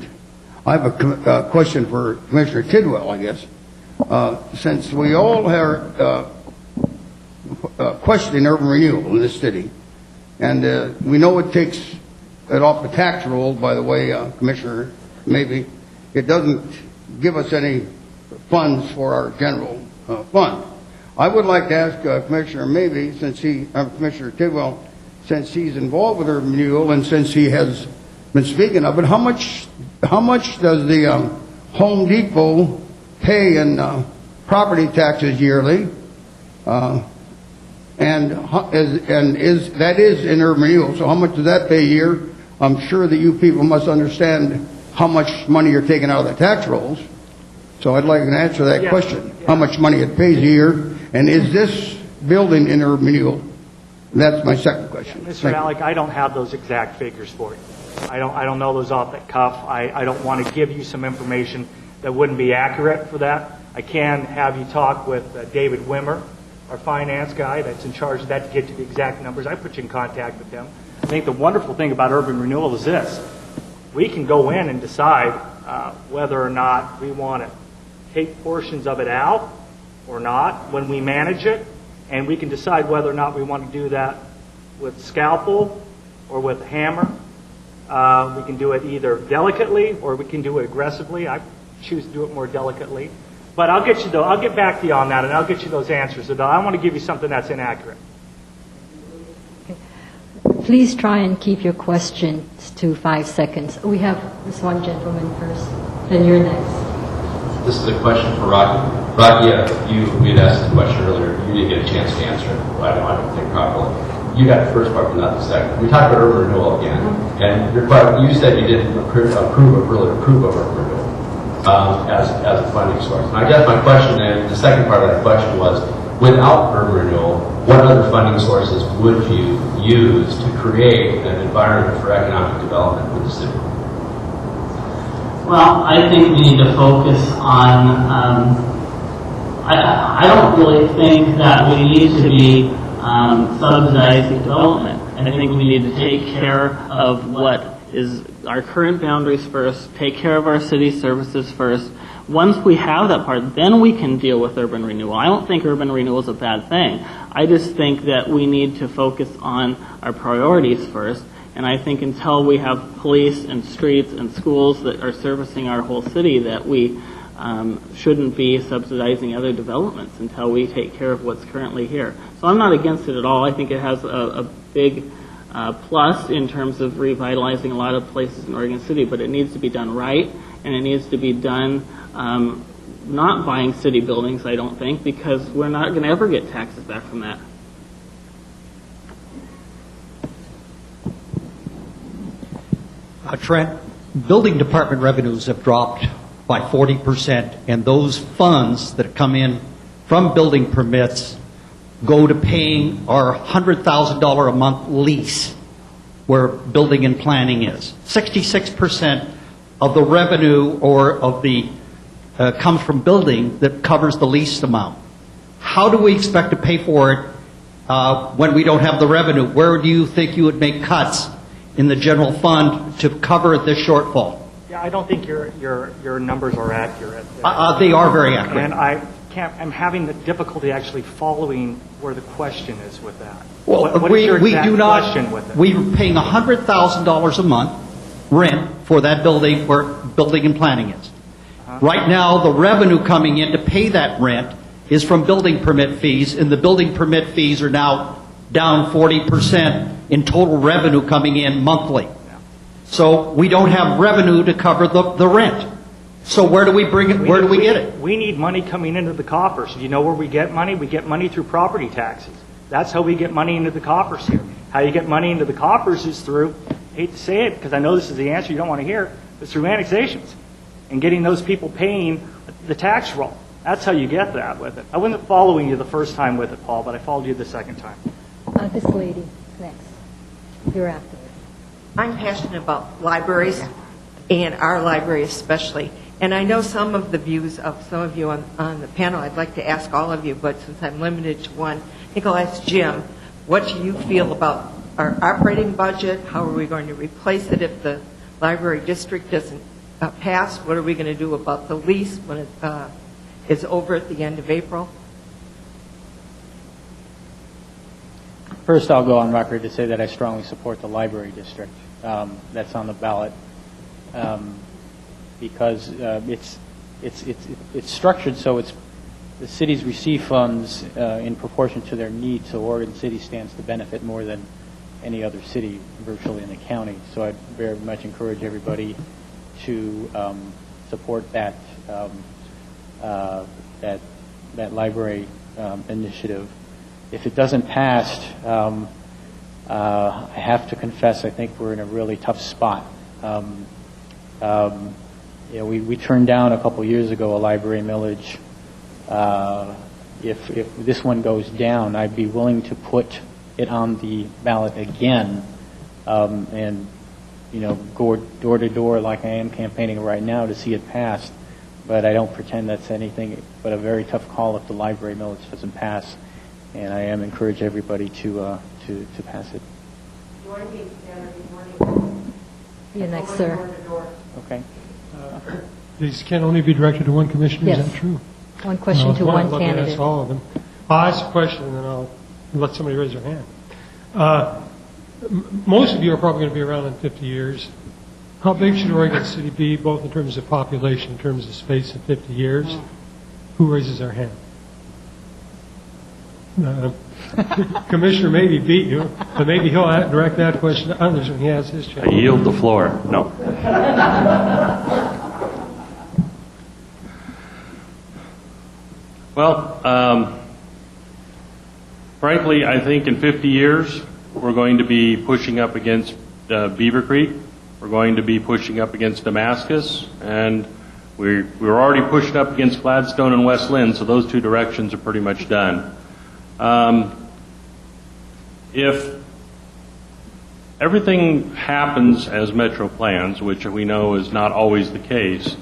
I have a question for Commissioner Tidwell, I guess. Since we all are questioning urban renewal in this city, and we know it takes it off the tax roll, by the way, Commissioner, maybe, it doesn't give us any funds for our general fund. I would like to ask Commissioner Mabee, Commissioner Tidwell, since he's involved with urban renewal and since he has been speaking of it, how much does the Home Depot pay in property taxes yearly? And that is in urban renewal. So how much does that pay a year? I'm sure that you people must understand how much money you're taking out of the tax rolls. So I'd like an answer to that question. Yeah. How much money it pays a year, and is this building in urban renewal? That's my second question. Mr. Alec, I don't have those exact figures for you. I don't know those off the cuff. I don't want to give you some information that wouldn't be accurate for that. I can have you talk with David Wimmer, our finance guy that's in charge of that, to get you the exact numbers. I put you in contact with him. I think the wonderful thing about urban renewal is this. We can go in and decide whether or not we want to take portions of it out or not when we manage it, and we can decide whether or not we want to do that with scalpel or with a hammer. We can do it either delicately or we can do it aggressively. I choose to do it more delicately. But I'll get back to you on that, and I'll get you those answers. I don't want to give you something that's inaccurate. Please try and keep your questions to 5 seconds. We have this one gentleman first, then you're next. This is a question for Rocky. Rocky, we had asked the question earlier. You didn't get a chance to answer it. I don't think properly. You got the first part, but not the second. We talked about urban renewal again, and you said you didn't approve of urban renewal as a funding source. And I guess my question, and the second part of that question was, without urban renewal, what other funding sources would you use to create an environment for economic development for the city? Well, I think we need to focus on, I don't really think that we need to be subsidizing development. I think we need to take care of what is our current boundaries first, take care of our city services first. Once we have that part, then we can deal with urban renewal. I don't think urban renewal is a bad thing. I just think that we need to focus on our priorities first. And I think until we have police and streets and schools that are servicing our whole city, that we shouldn't be subsidizing other developments until we take care of what's currently here. So I'm not against it at all. I think it has a big plus in terms of revitalizing a lot of places in Oregon City, but it needs to be done right, and it needs to be done not buying city buildings, I don't think, because we're not going to ever get taxes back from that. Trent, building department revenues have dropped by 40%, and those funds that come in from building permits go to paying our $100,000 a month lease where building and planning is. 66% of the revenue or of the comes from building that covers the lease amount. How do we expect to pay for it when we don't have the revenue? Where do you think you would make cuts in the general fund to cover this shortfall? Yeah, I don't think your numbers are accurate. They are very accurate. And I'm having the difficulty actually following where the question is with that. Well, what is your we exact do not. question with it? We're paying $100,000 a month rent for that building where building and planning is. Right now, the revenue coming in to pay that rent is from building permit fees, and the building permit fees are now down 40% in total revenue coming in monthly. So we don't have revenue to cover the rent. So where do we bring it? Where do we get it? We need money coming into the coffers. Do you know where we get money? We get money through property taxes. That's how we get money into the coffers here. How you get money into the coffers is through, I hate to say it because I know this is the answer you don't want to hear, but through annexations and getting those people paying the tax roll. That's how you get that with it. I wasn't following you the first time with it, Paul, but I followed you the second time. This lady next. You're after. I'm passionate about libraries, and our library especially. And I know some of the views of some of you on the panel. I'd like to ask all of you, but since I'm limited to one, I think I'll ask Jim, what do you feel about our operating budget? How are we going to replace it if the library district doesn't pass? What are we going to do about the lease when it is over at the end of April? First, I'll go on record to say that I strongly support the library district that's on the ballot because it's structured so the cities receive funds in proportion to their needs. So Oregon City stands to benefit more than any other city virtually in the county. So I very much encourage everybody to support that library initiative. If it doesn't pass, I have to confess I think we're in a really tough spot. We turned down a couple years ago a library millage. If this one goes down, I'd be willing to put it on the ballot again and go door to door like I am campaigning right now to see it passed. But I don't pretend that's anything but a very tough call if the library millage doesn't pass. And I am encourage everybody to pass it. Join me Saturday morning. You're next, sir. Okay. These can only be directed to one commissioner, Yes. is that true? One question to one I'd love candidate. to ask all of them. I'll ask a question and then I'll let somebody raise their hand. Most of you are probably going to be around in 50 years. How big should Oregon City be, both in terms of population, in terms of space, in 50 years? Who raises their hand? Commissioner maybe beat you, but maybe he'll direct that question to others when he has his chance. I yield the floor. No. Well, frankly, I think in 50 years, we're going to be pushing up against Beaver Creek. We're going to be pushing up against Damascus, and we're already pushing up against Gladstone and West Lynn, so those two directions are pretty much done. If everything happens as Metro plans, which we know is not always the case,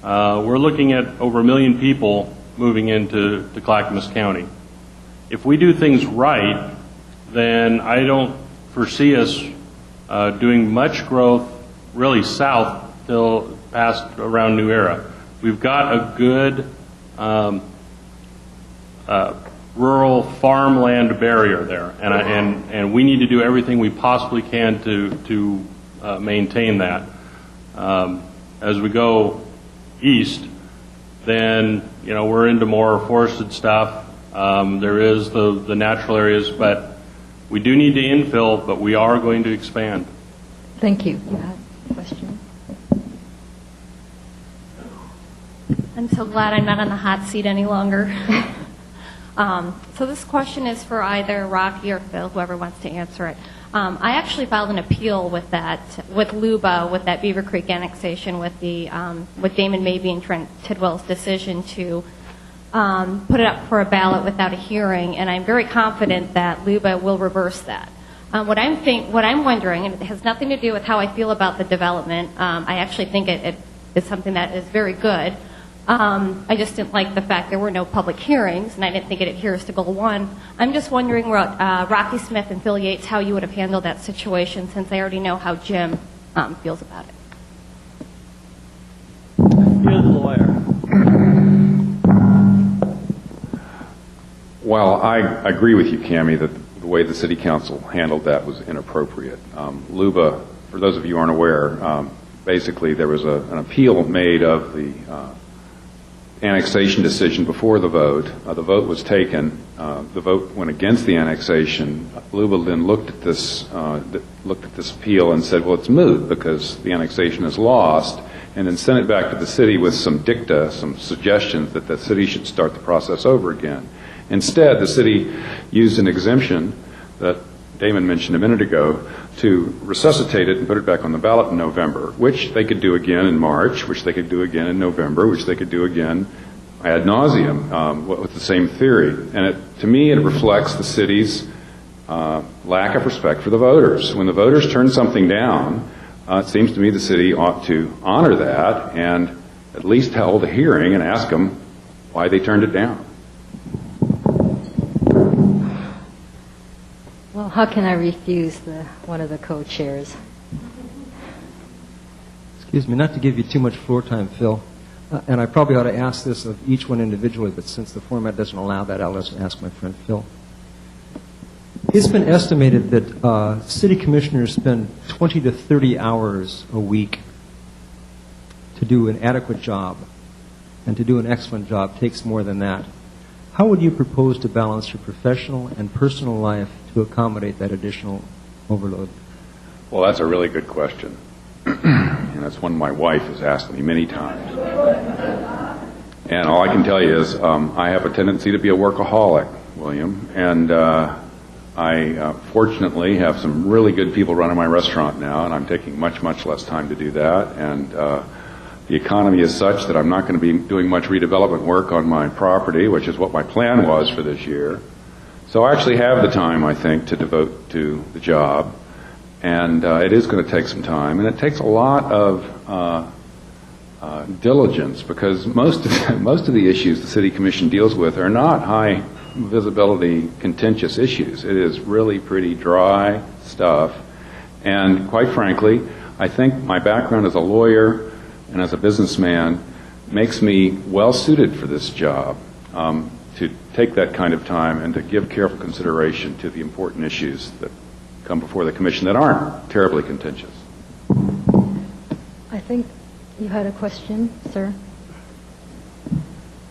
we're looking at over 1 million people moving into Clackamas County. If we do things right, then I don't foresee us doing much growth really south till past around New Era. We've got a good rural farmland barrier there, and we need to do everything we possibly can to maintain that. As we go east, then we're into more forested stuff. There is the natural areas, but we do need to infill, but we are going to expand. Thank you. You have a question? I'm so glad I'm not on the hot seat any longer. So this question is for either Rocky or Phil, whoever wants to answer it. I actually filed an appeal with LUBA, with that Beaver Creek annexation, with Damon Mabey and Trent Tidwell's decision to put it up for a ballot without a hearing, and I'm very confident that LUBA will reverse that. What I'm wondering, and it has nothing to do with how I feel about the development. I actually think it is something that is very good. I just didn't like the fact there were no public hearings, and I didn't think it adheres to Goal 1. I'm just wondering, Rocky Smith and Phil Yates, how you would have handled that situation, since I already know how Jim feels about it. You're the lawyer. Well, I agree with you, Cammie, that the way the City Council handled that was inappropriate. LUBA, for those of you who aren't aware, basically there was an appeal made of the annexation decision before the vote. The vote was taken. The vote went against the annexation. LUBA then looked at this appeal and said, well, it's moot because the annexation is lost, and then sent it back to the city with some dicta, some suggestions that the city should start the process over again. Instead, the city used an exemption that Damon mentioned a minute ago to resuscitate it and put it back on the ballot in November, which they could do again in March, which they could do again in November, which they could do again ad nauseum with the same theory. And to me, it reflects the city's lack of respect for the voters. When the voters turn something down, it seems to me the city ought to honor that and at least hold a hearing and ask them why they turned it down. Well, how can I refuse one of the co-chairs? Excuse me, not to give you too much floor time, Phil, and I probably ought to ask this of each one individually, but since the format doesn't allow that, I'll just ask my friend Phil. It's been estimated that city commissioners spend 20 to 30 hours a week to do an adequate job, and to do an excellent job takes more than that. How would you propose to balance your professional and personal life to accommodate that additional overload? Well, that's a really good question. And that's one my wife has asked me many times. And all I can tell you is I have a tendency to be a workaholic, William. And I fortunately have some really good people running my restaurant now, and I'm taking much, much less time to do that. And the economy is such that I'm not going to be doing much redevelopment work on my property, which is what my plan was for this year. So I actually have the time, I think, to devote to the job. And it is going to take some time. And it takes a lot of diligence, because most of the issues the City Commission deals with are not high visibility, contentious issues. It is really pretty dry stuff. And quite frankly, I think my background as a lawyer and as a businessman makes me well suited for this job, to take that kind of time and to give careful consideration to the important issues that come before the Commission that aren't terribly contentious. I think you had a question, sir.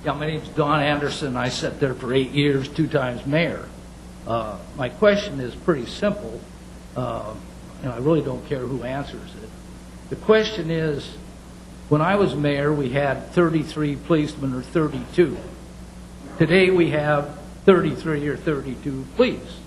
Yeah, my name's Don Anderson. I sat there for 8 years, 2 times mayor. My question is pretty simple, and I really don't care who answers it. The question is, when I was mayor, we had 33 policemen, or 32. Today we have 33 or 32 police.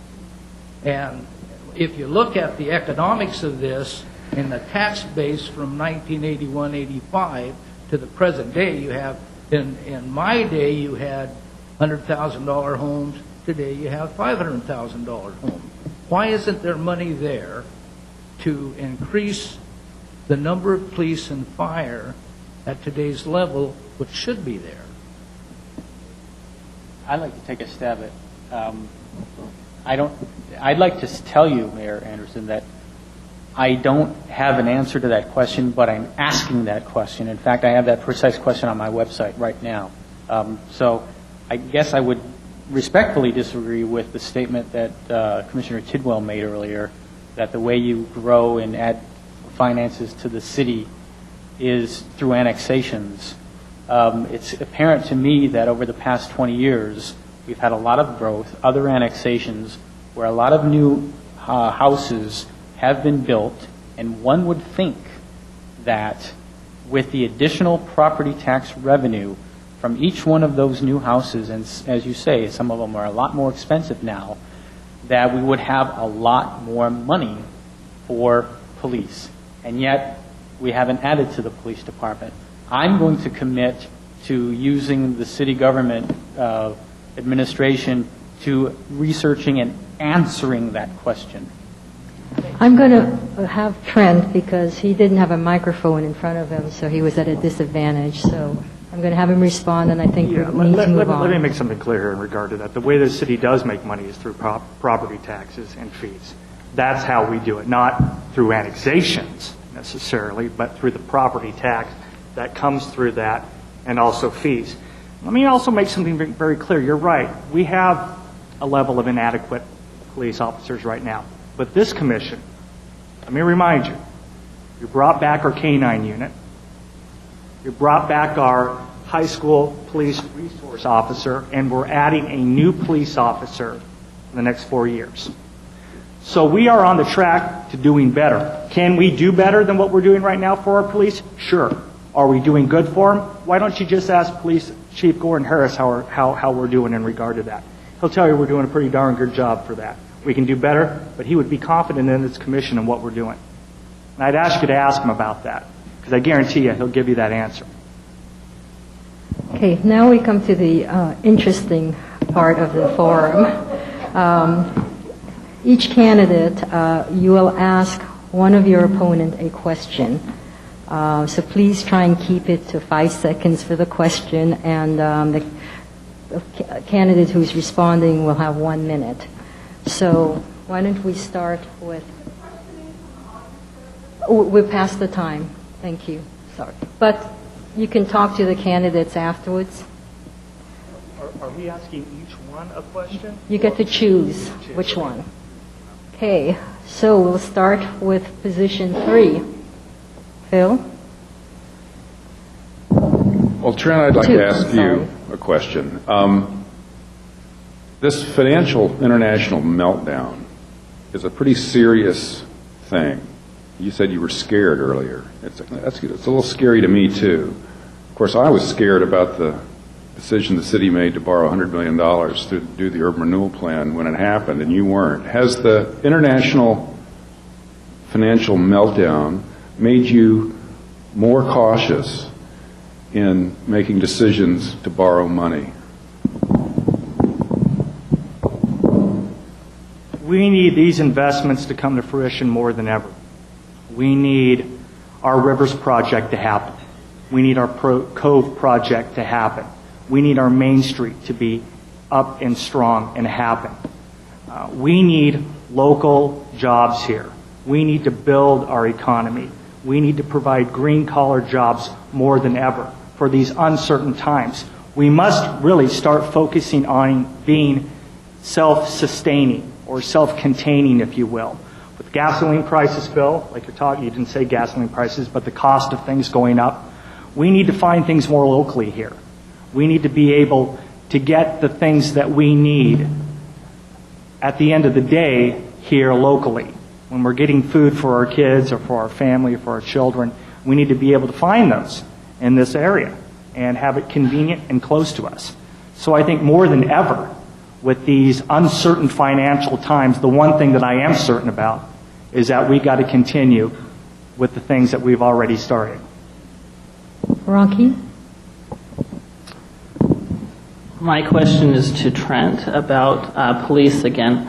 And if you look at the economics of this and the tax base from 1981-85 to the present day, you have, in my day, you had $100,000 homes. Today you have $500,000 homes. Why isn't there money there to increase the number of police and fire at today's level, which should be there? I'd like to take a stab at. I'd like to tell you, Mayor Anderson, that I don't have an answer to that question, but I'm asking that question. In fact, I have that precise question on my website right now. So I guess I would respectfully disagree with the statement that Commissioner Tidwell made earlier, that the way you grow and add finances to the city is through annexations. It's apparent to me that over the past 20 years, we've had a lot of growth, other annexations, where a lot of new houses have been built, and one would think that with the additional property tax revenue from each one of those new houses, and as you say, some of them are a lot more expensive now, that we would have a lot more money for police, and yet we haven't added to the police department. I'm going to commit to using the city government administration to researching and answering that question. I'm going to have Trent, because he didn't have a microphone in front of him, so he was at a disadvantage. So I'm going to have him respond, and I think we need to move on. Let me make something clear here in regard to that. The way the city does make money is through property taxes and fees. That's how we do it, not through annexations necessarily, but through the property tax that comes through that, and also fees. Let me also make something very clear. You're right. We have a level of inadequate police officers right now. But this commission, let me remind you, you brought back our K-9 unit. You brought back our high school police resource officer, and we're adding a new police officer in the next 4 years. So we are on the track to doing better. Can we do better than what we're doing right now for our police? Sure. Are we doing good for them? Why don't you just ask Police Chief Gordon Harris how we're doing in regard to that? He'll tell you we're doing a pretty darn good job for that. We can do better, but he would be confident in this commission and what we're doing. And I'd ask you to ask him about that, because I guarantee you he'll give you that answer. Okay, now we come to the interesting part of the forum. Each candidate, you will ask one of your opponent a question. So please try and keep it to 5 seconds for the question, and the candidate who's responding will have 1 minute. So why don't we start with... Oh, we're past the time. Thank you. Sorry. But you can talk to the candidates afterwards. Are we asking each one a question? You get to choose which one. Okay, so we'll start with position 3. Phil? Well, Trent, I'd like to ask you a question. This financial international meltdown is a pretty serious thing. You said you were scared earlier. It's a little scary to me, too. Of course, I was scared about the decision the city made to borrow $100 million to do the urban renewal plan when it happened, and you weren't. Has the international financial meltdown made you more cautious in making decisions to borrow money? We need these investments to come to fruition more than ever. We need our Rivers project to happen. We need our Cove project to happen. We need our Main Street to be up and strong and happen. We need local jobs here. We need to build our economy. We need to provide green-collar jobs more than ever for these uncertain times. We must really start focusing on being self-sustaining or self-containing, if you will. With gasoline prices, Phil, like you're talking, you didn't say gasoline prices, but the cost of things going up, we need to find things more locally here. We need to be able to get the things that we need at the end of the day here locally. When we're getting food for our kids or for our family or for our children, we need to be able to find those in this area and have it convenient and close to us. So I think more than ever, with these uncertain financial times, the one thing that I am certain about is that we got to continue with the things that we've already started. Rocky? My question is to Trent about police again.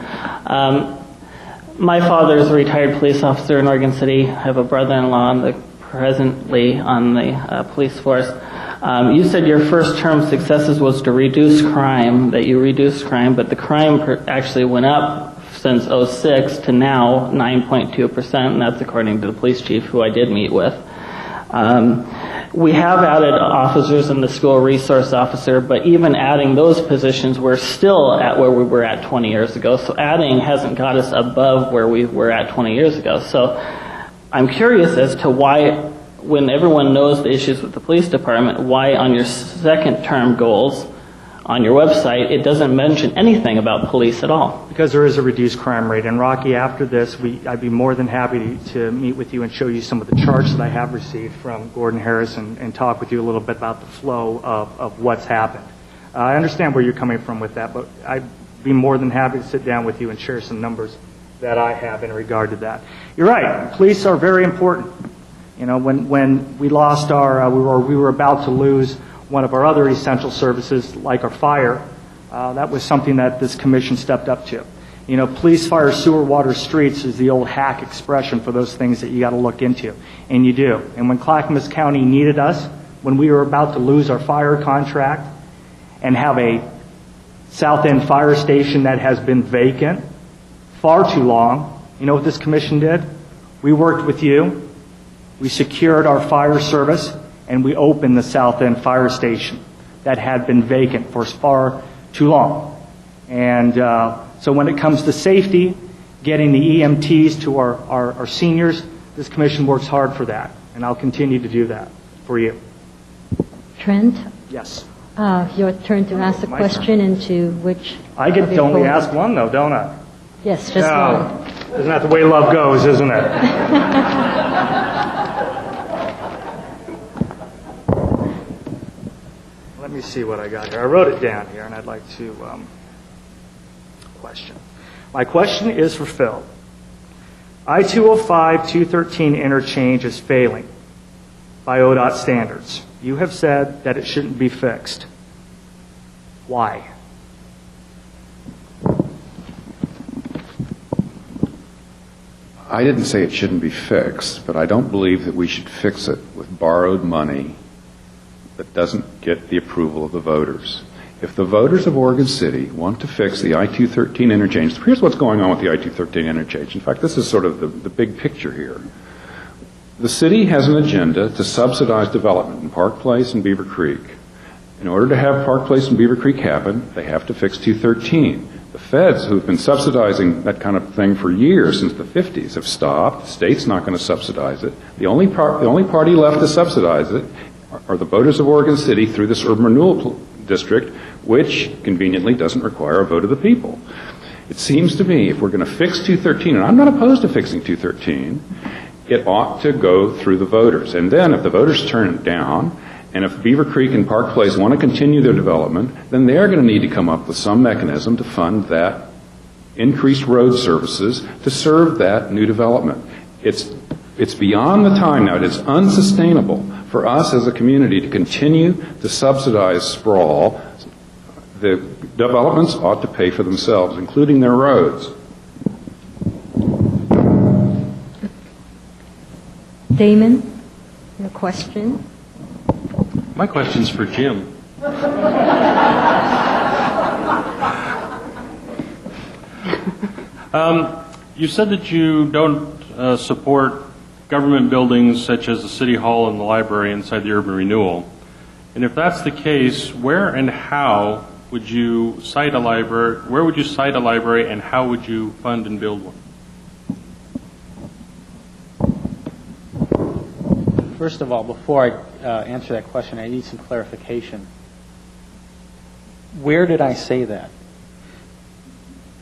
My father is a retired police officer in Oregon City. I have a brother-in-law presently on the police force. You said your first term successes was to reduce crime, that you reduced crime, but the crime actually went up since 2006 to now 9.2%, and that's according to the police chief, who I did meet with. We have added officers in the school resource officer, but even adding those positions, we're still at where we were at 20 years ago. So adding hasn't got us above where we were at 20 years ago. So I'm curious as to why, when everyone knows the issues with the police department, why on your second term goals on your website, it doesn't mention anything about police at all. Because there is a reduced crime rate. And Rocky, after this, I'd be more than happy to meet with you and show you some of the charts that I have received from Gordon Harris and talk with you a little bit about the flow of what's happened. I understand where you're coming from with that, but I'd be more than happy to sit down with you and share some numbers that I have in regard to that. You're right. Police are very important. You know, when we lost our, we were about to lose one of our other essential services, like our fire, that was something that this commission stepped up to. You know, police, fire, sewer, water, streets is the old hack expression for those things that you got to look into, and you do. And when Clackamas County needed us, when we were about to lose our fire contract and have a South End fire station that has been vacant far too long, you know what this commission did? We worked with you, we secured our fire service, and we opened the South End fire station that had been vacant for far too long. And so when it comes to safety, getting the EMTs to our seniors, this commission works hard for that, and I'll continue to do that for you. Trent, Yes. your turn to ask a My question into which... I get of to your only program. ask one, though, don't I? Yes, just one. Isn't that the way love goes, isn't it? Let me see what I got here. I wrote it down here, and I'd like to question. My question is for Phil. I-205-213 interchange is failing by ODOT standards. You have said that it shouldn't be fixed. Why? I didn't say it shouldn't be fixed, but I don't believe that we should fix it with borrowed money that doesn't get the approval of the voters. If the voters of Oregon City want to fix the I-213 interchange, here's what's going on with the I-213 interchange. In fact, this is sort of the big picture here. The city has an agenda to subsidize development in Park Place and Beaver Creek. In order to have Park Place and Beaver Creek happen, they have to fix 213. The feds, who've been subsidizing that kind of thing for years, since the 50s, have stopped. The state's not going to subsidize it. The only party left to subsidize it are the voters of Oregon City through this urban renewal district, which conveniently doesn't require a vote of the people. It seems to me if we're going to fix 213, and I'm not opposed to fixing 213, it ought to go through the voters. And then if the voters turn it down, and if Beaver Creek and Park Place want to continue their development, then they're going to need to come up with some mechanism to fund that increased road services to serve that new development. It's beyond the time now. It is unsustainable for us as a community to continue to subsidize sprawl. The developments ought to pay for themselves, including their roads. Damon, your question? My question's for Jim. You said that you don't support government buildings such as the City Hall and the library inside the urban renewal. And if that's the case, where and how would you cite a library? Where would you cite a library, and how would you fund and build one? First of all, before I answer that question, I need some clarification. Where did I say that?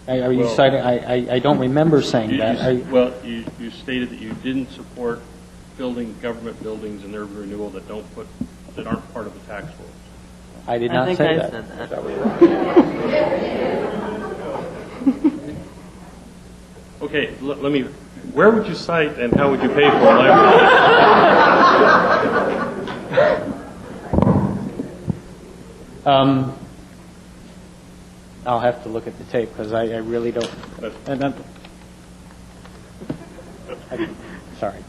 Are you citing? I don't remember saying that. You stated that you didn't support building government buildings in urban renewal that aren't part of the tax rules. I did not say that. Said that. Okay, let me. Where would you cite, and how would you pay for a library? I'll have to look at the tape because I really don't. Sorry.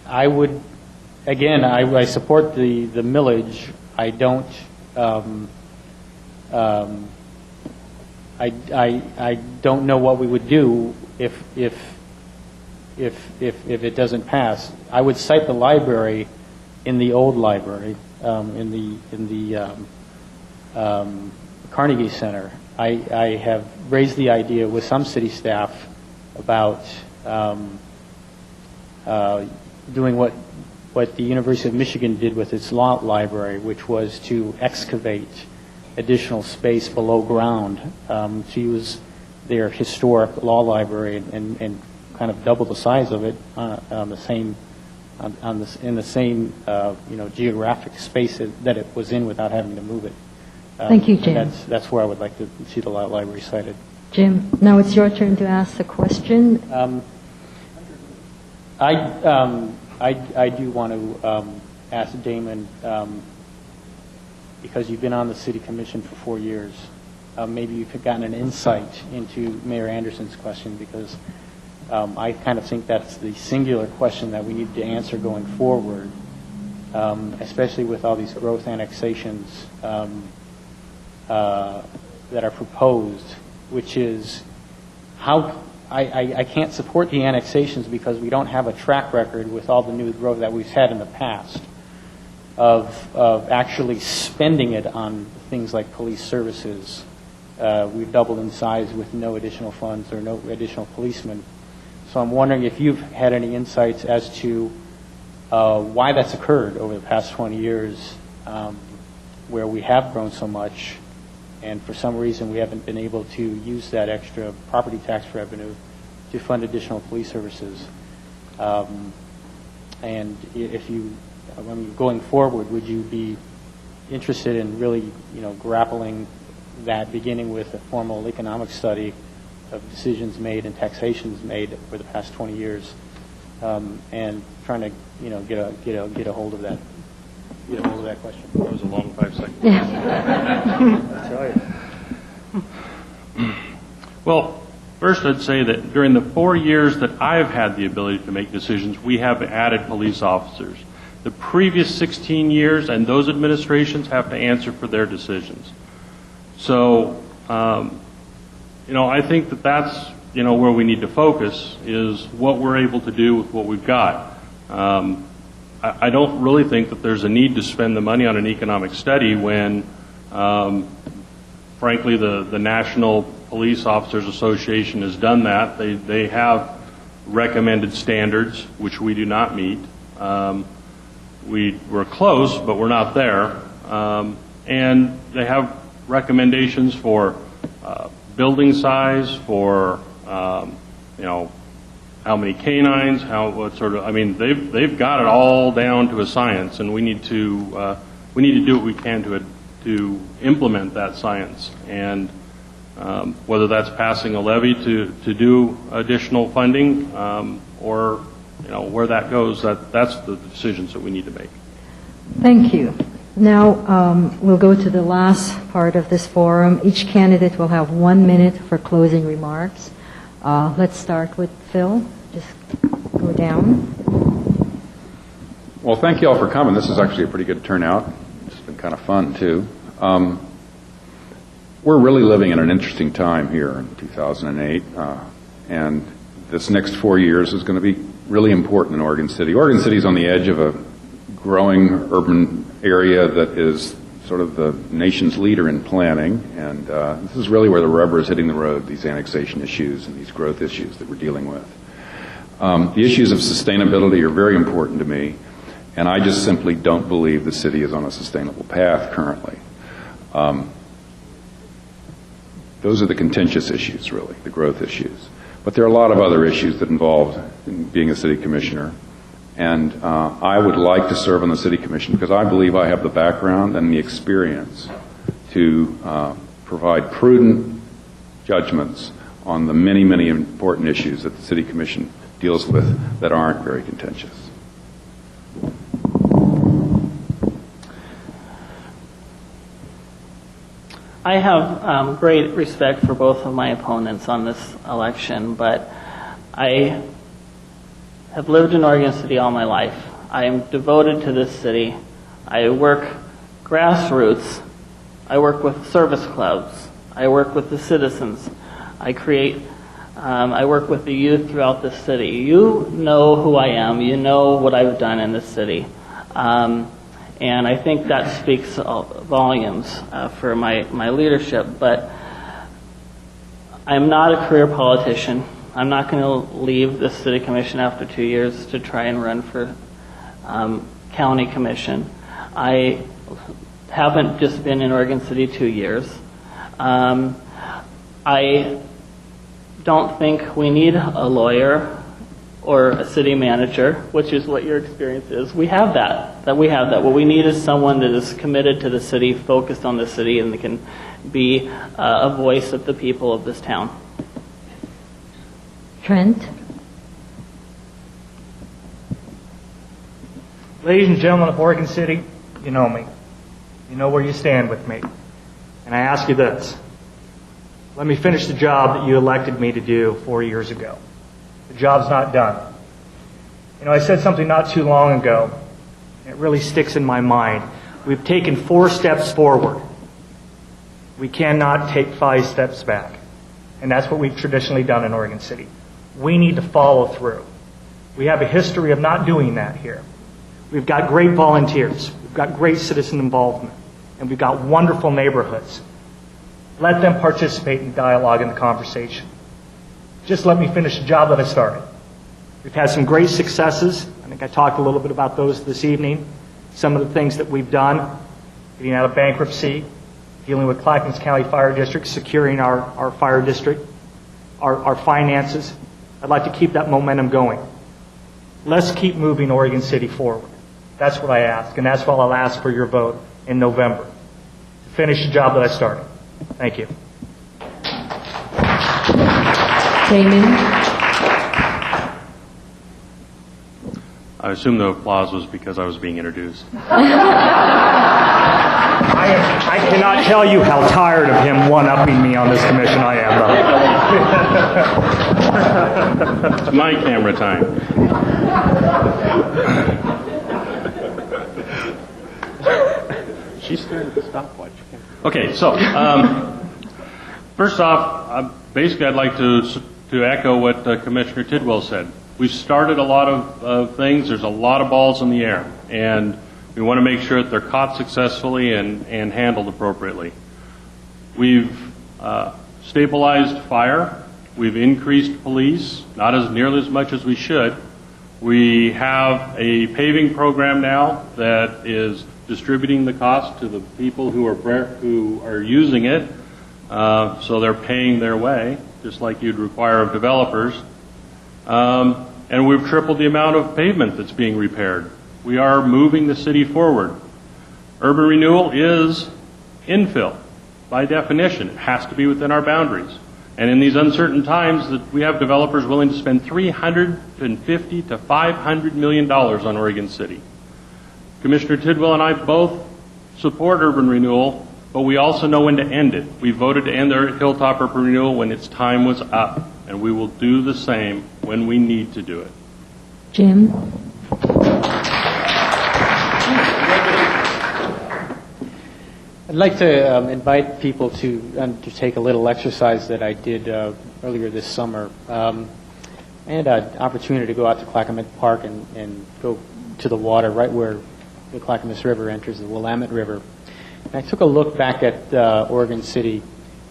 I would, again, I support the millage. I don't. I don't know what we would do if it doesn't pass. I would cite the library in the old library in the Carnegie Center. I have raised the idea with some city staff about doing what the University of Michigan did with its law library, which was to excavate additional space below ground to use their historic law library and kind of double the size of it in the same geographic space that it was in without having to move it. Thank you, and Jim. That's where I would like to see the library cited. Jim, now it's your turn to ask the question. I do want to ask Damon, because you've been on the city commission for 4 years, maybe you've gotten an insight into Mayor Anderson's question, because I kind of think that's the singular question that we need to answer going forward, especially with all these growth annexations that are proposed, which is how I can't support the annexations because we don't have a track record with all the new growth that we've had in the past of actually spending it on things like police services. We've doubled in size with no additional funds or no additional policemen. So I'm wondering if you've had any insights as to why that's occurred over the past 20 years, where we have grown so much, and for some reason we haven't been able to use that extra property tax revenue to fund additional police services. And if you, going forward, would you be interested in really, grappling that, beginning with a formal economic study of decisions made and taxations made over the past 20 years, and trying to, get a hold of that. Get a hold of that question. That was a long 5 seconds. I tell you. Well, first I'd say that during the 4 years that I've had the ability to make decisions, we have added police officers. The previous 16 years and those administrations have to answer for their decisions. So, I think that that's, where we need to focus is what we're able to do with what we've got. I don't really think that there's a need to spend the money on an economic study when, frankly, the National Police Officers Association has done that. They have recommended standards, which we do not meet. We're close, but we're not there. And they have recommendations for building size, for how many canines, they've got it all down to a science, and we need to do what we can to implement that science. And whether that's passing a levy to do additional funding, or where that goes, that's the decisions that we need to make. Thank you. Now we'll go to the last part of this forum. Each candidate will have 1 minute for closing remarks. Let's start with Phil. Just go down. Well, thank you all for coming. This is actually a pretty good turnout. It's been kind of fun, too. We're really living in an interesting time here in 2008, and this next 4 years is going to be really important in Oregon City. Oregon City is on the edge of a growing urban area that is sort of the nation's leader in planning, and this is really where the rubber is hitting the road, these annexation issues and these growth issues that we're dealing with. The issues of sustainability are very important to me, and I just simply don't believe the city is on a sustainable path currently. Those are the contentious issues, really, the growth issues. But there are a lot of other issues that involve being a city commissioner. And I would like to serve on the city commission because I believe I have the background and the experience to provide prudent judgments on the many, many important issues that the city commission deals with that aren't very contentious. I have great respect for both of my opponents on this election, but I have lived in Oregon City all my life. I am devoted to this city. I work grassroots. I work with service clubs. I work with the citizens. I work with the youth throughout the city. You know who I am. You know what I've done in this city. And I think that speaks volumes for my leadership. But I'm not a career politician. I'm not going to leave the city commission after 2 years to try and run for county commission. I haven't just been in Oregon City 2 years. I don't think we need a lawyer or a city manager, which is what your experience is. We have that. What we need is someone that is committed to the city, focused on the city, and that can be a voice of the people of this town. Trent? Ladies and gentlemen of Oregon City, you know me. You know where you stand with me. And I ask you this. Let me finish the job that you elected me to do 4 years ago. The job's not done. You know, I said something not too long ago, and it really sticks in my mind. We've taken 4 steps forward. We cannot take 5 steps back. And that's what we've traditionally done in Oregon City. We need to follow through. We have a history of not doing that here. We've got great volunteers. We've got great citizen involvement. And we've got wonderful neighborhoods. Let them participate in dialogue and the conversation. Just let me finish the job that I started. We've had some great successes. I think I talked a little bit about those this evening. Some of the things that we've done, getting out of bankruptcy, dealing with Clackamas County Fire District, securing our fire district, our finances. I'd like to keep that momentum going. Let's keep moving Oregon City forward. That's what I ask, and that's why I'll ask for your vote in November to finish the job that I started. Thank you. Damon? I assume the applause was because I was being introduced. I cannot tell you how tired of him one-upping me on this commission I am, though. It's my camera time. She's staring at the stopwatch. Okay, so first off, basically I'd like to echo what Commissioner Tidwell said. We've started a lot of things. There's a lot of balls in the air, and we want to make sure that they're caught successfully and handled appropriately. We've stabilized fire. We've increased police, not as nearly as much as we should. We have a paving program now that is distributing the cost to the people who are using it, so they're paying their way, just like you'd require of developers. And we've tripled the amount of pavement that's being repaired. We are moving the city forward. Urban renewal is infill. By definition, it has to be within our boundaries. And in these uncertain times, that we have developers willing to spend $350 to $500 million on Oregon City. Commissioner Tidwell and I both support urban renewal, but we also know when to end it. We voted to end the Hilltop urban renewal when its time was up, and we will do the same when we need to do it. Jim? I'd like to invite people to undertake a little exercise that I did earlier this summer. I had an opportunity to go out to Clackamas Park and go to the water right where the Clackamas River enters the Willamette River. And I took a look back at Oregon City,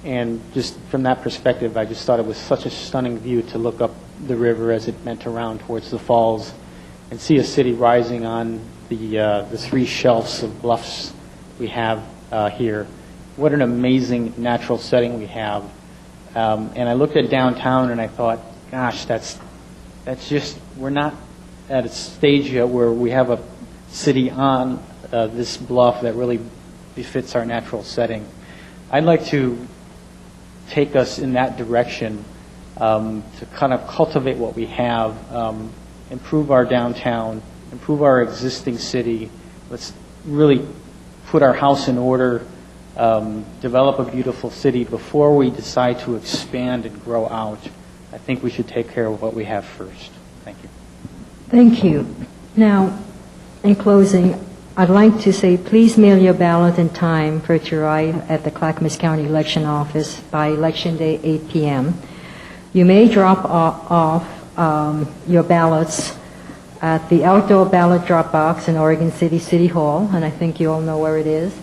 and just from that perspective, I just thought it was such a stunning view to look up the river as it went around towards the falls and see a city rising on the 3 shelves of bluffs we have here. What an amazing natural setting we have. And I looked at downtown and I thought, gosh, that's just, we're not at a stage yet where we have a city on this bluff that really befits our natural setting. I'd like to take us in that direction to kind of cultivate what we have, improve our downtown, improve our existing city. Let's really put our house in order, develop a beautiful city before we decide to expand and grow out. I think we should take care of what we have first. Thank you. Thank you. Now, in closing, I'd like to say please mail your ballot in time for it to arrive at the Clackamas County Election Office by Election Day, 8 p.m. You may drop off your ballots at the outdoor ballot drop box in Oregon City Hall, and I think you all know where it is.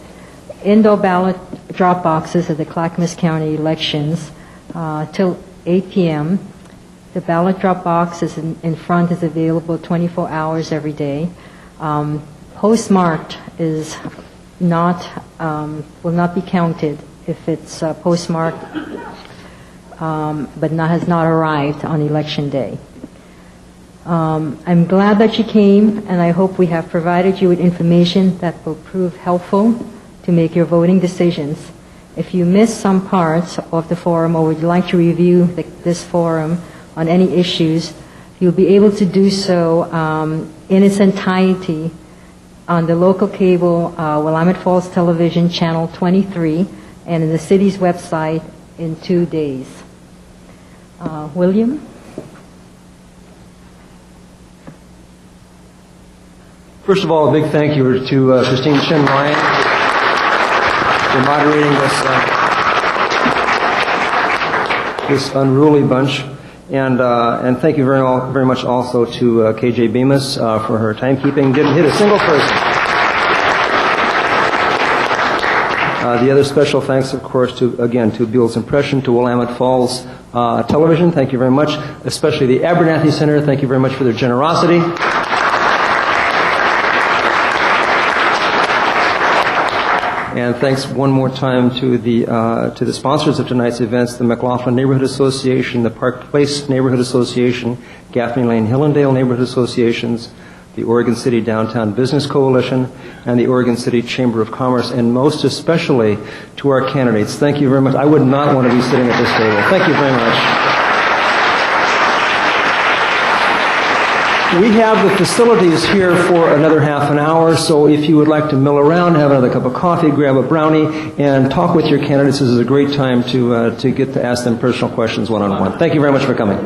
Indoor ballot drop boxes at the Clackamas County elections till 8 p.m. The ballot drop box is in front is available 24 hours every day. Postmarked is not will not be counted if it's postmarked but has not arrived on election day. I'm glad that you came, and I hope we have provided you with information that will prove helpful to make your voting decisions. If you missed some parts of the forum or would like to review this forum on any issues, you'll be able to do so in its entirety on the local cable Willamette Falls Television Channel 23 and in the city's website in 2 days. William? First of all, a big thank you to Christine Chen Ryan for moderating this unruly bunch. And thank you very much also to KJ Bemis for her timekeeping. Didn't hit a single person. The other special thanks, of course, to Beals Impression, to Willamette Falls Television. Thank you very much. Especially the Abernathy Center. Thank you very much for their generosity. And thanks one more time to the sponsors of tonight's events, the McLaughlin Neighborhood Association, the Park Place Neighborhood Association, Gaffney Lane Hillendale Neighborhood Associations, the Oregon City Downtown Business Coalition, and the Oregon City Chamber of Commerce, and most especially to our candidates. Thank you very much. I would not want to be sitting at this table. Thank you very much. We have the facilities here for another half an hour, so if you would like to mill around, have another cup of coffee, grab a brownie, and talk with your candidates, this is a great time to get to ask them personal questions one-on-one. Thank you very much for coming.